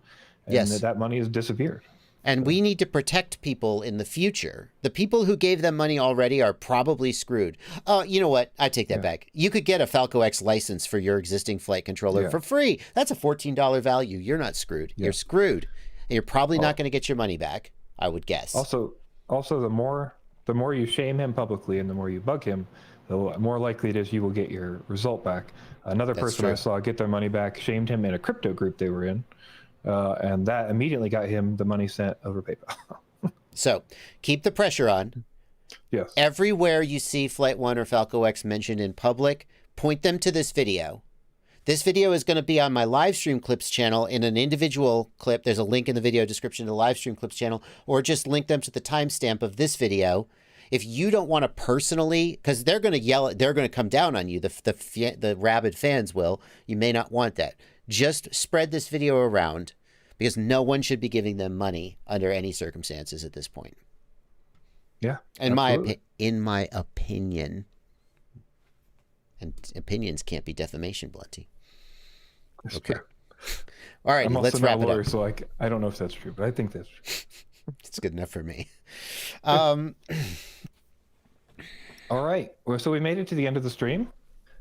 And that money has disappeared. And we need to protect people in the future. The people who gave them money already are probably screwed. Oh, you know what? I take that back. You could get a Falco X license for your existing flight controller for free. That's a $14 value. You're not screwed. You're screwed. And you're probably not going to get your money back, I would guess. Also, the more you shame him publicly and the more you bug him, the more likely it is you will get your result back. Another person I saw get their money back shamed him in a crypto group they were in. And that immediately got him the money sent over PayPal. So keep the pressure on. Yes. Everywhere you see FlightOne or Falco X mentioned in public, point them to this video. This video is going to be on my Livestream Clips channel in an individual clip. There's a link in the video description to the Livestream Clips channel, or just link them to the timestamp of this video. If you don't want to personally, because they're going to yell, they're going to come down on you. The rabid fans will. You may not want that. Just spread this video around, because no one should be giving them money under any circumstances at this point. Yeah. In my opinion. And opinions can't be defamation, Blunty. Okay. All right, let's wrap it up. So I don't know if that's true, but I think that's true. It's good enough for me. All right. Well, so we made it to the end of the stream.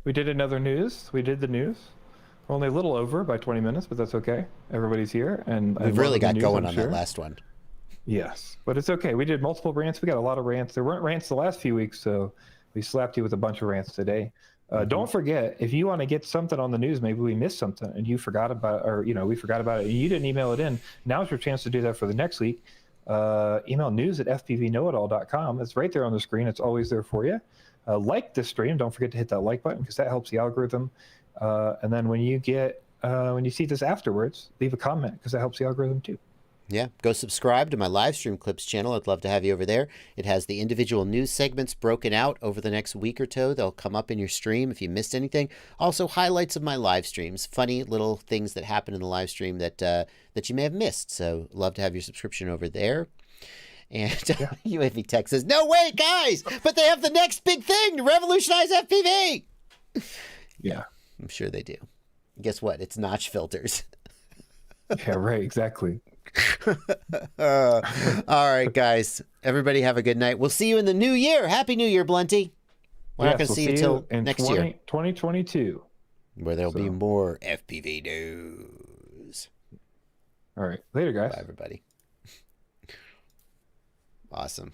We did another news. We did the news. Only a little over by 20 minutes, but that's okay. Everybody's here, and we've really got going on that last one. Yes, but it's okay. We did multiple rants. We got a lot of rants. There weren't rants the last few weeks, so we slapped you with a bunch of rants today. Don't forget, if you want to get something on the news, maybe we missed something and you forgot about, or we forgot about it and you didn't email it in. Now's your chance to do that for the next week. Email news@fpvknowitall.com. It's right there on the screen. It's always there for you. Like this stream. Don't forget to hit that like button, because that helps the algorithm. And then when you see this afterwards, leave a comment, because that helps the algorithm too. Yeah, go subscribe to my Livestream Clips channel. I'd love to have you over there. It has the individual news segments broken out over the next week or two. They'll come up in your stream if you missed anything. Also, highlights of my live streams, funny little things that happen in the live stream that you may have missed. So, love to have your subscription over there. And UAV Tech says, "No way, guys! But they have the next big thing to revolutionize FPV." Yeah, I'm sure they do. Guess what? It's notch filters. Yeah, right. Exactly. All right, guys. Everybody have a good night. We'll see you in the new year. Happy New Year, Blunty. We're not going to see you until next year. 2022. Where there'll be more FPV news. All right. Later, guys. Bye, everybody. Awesome.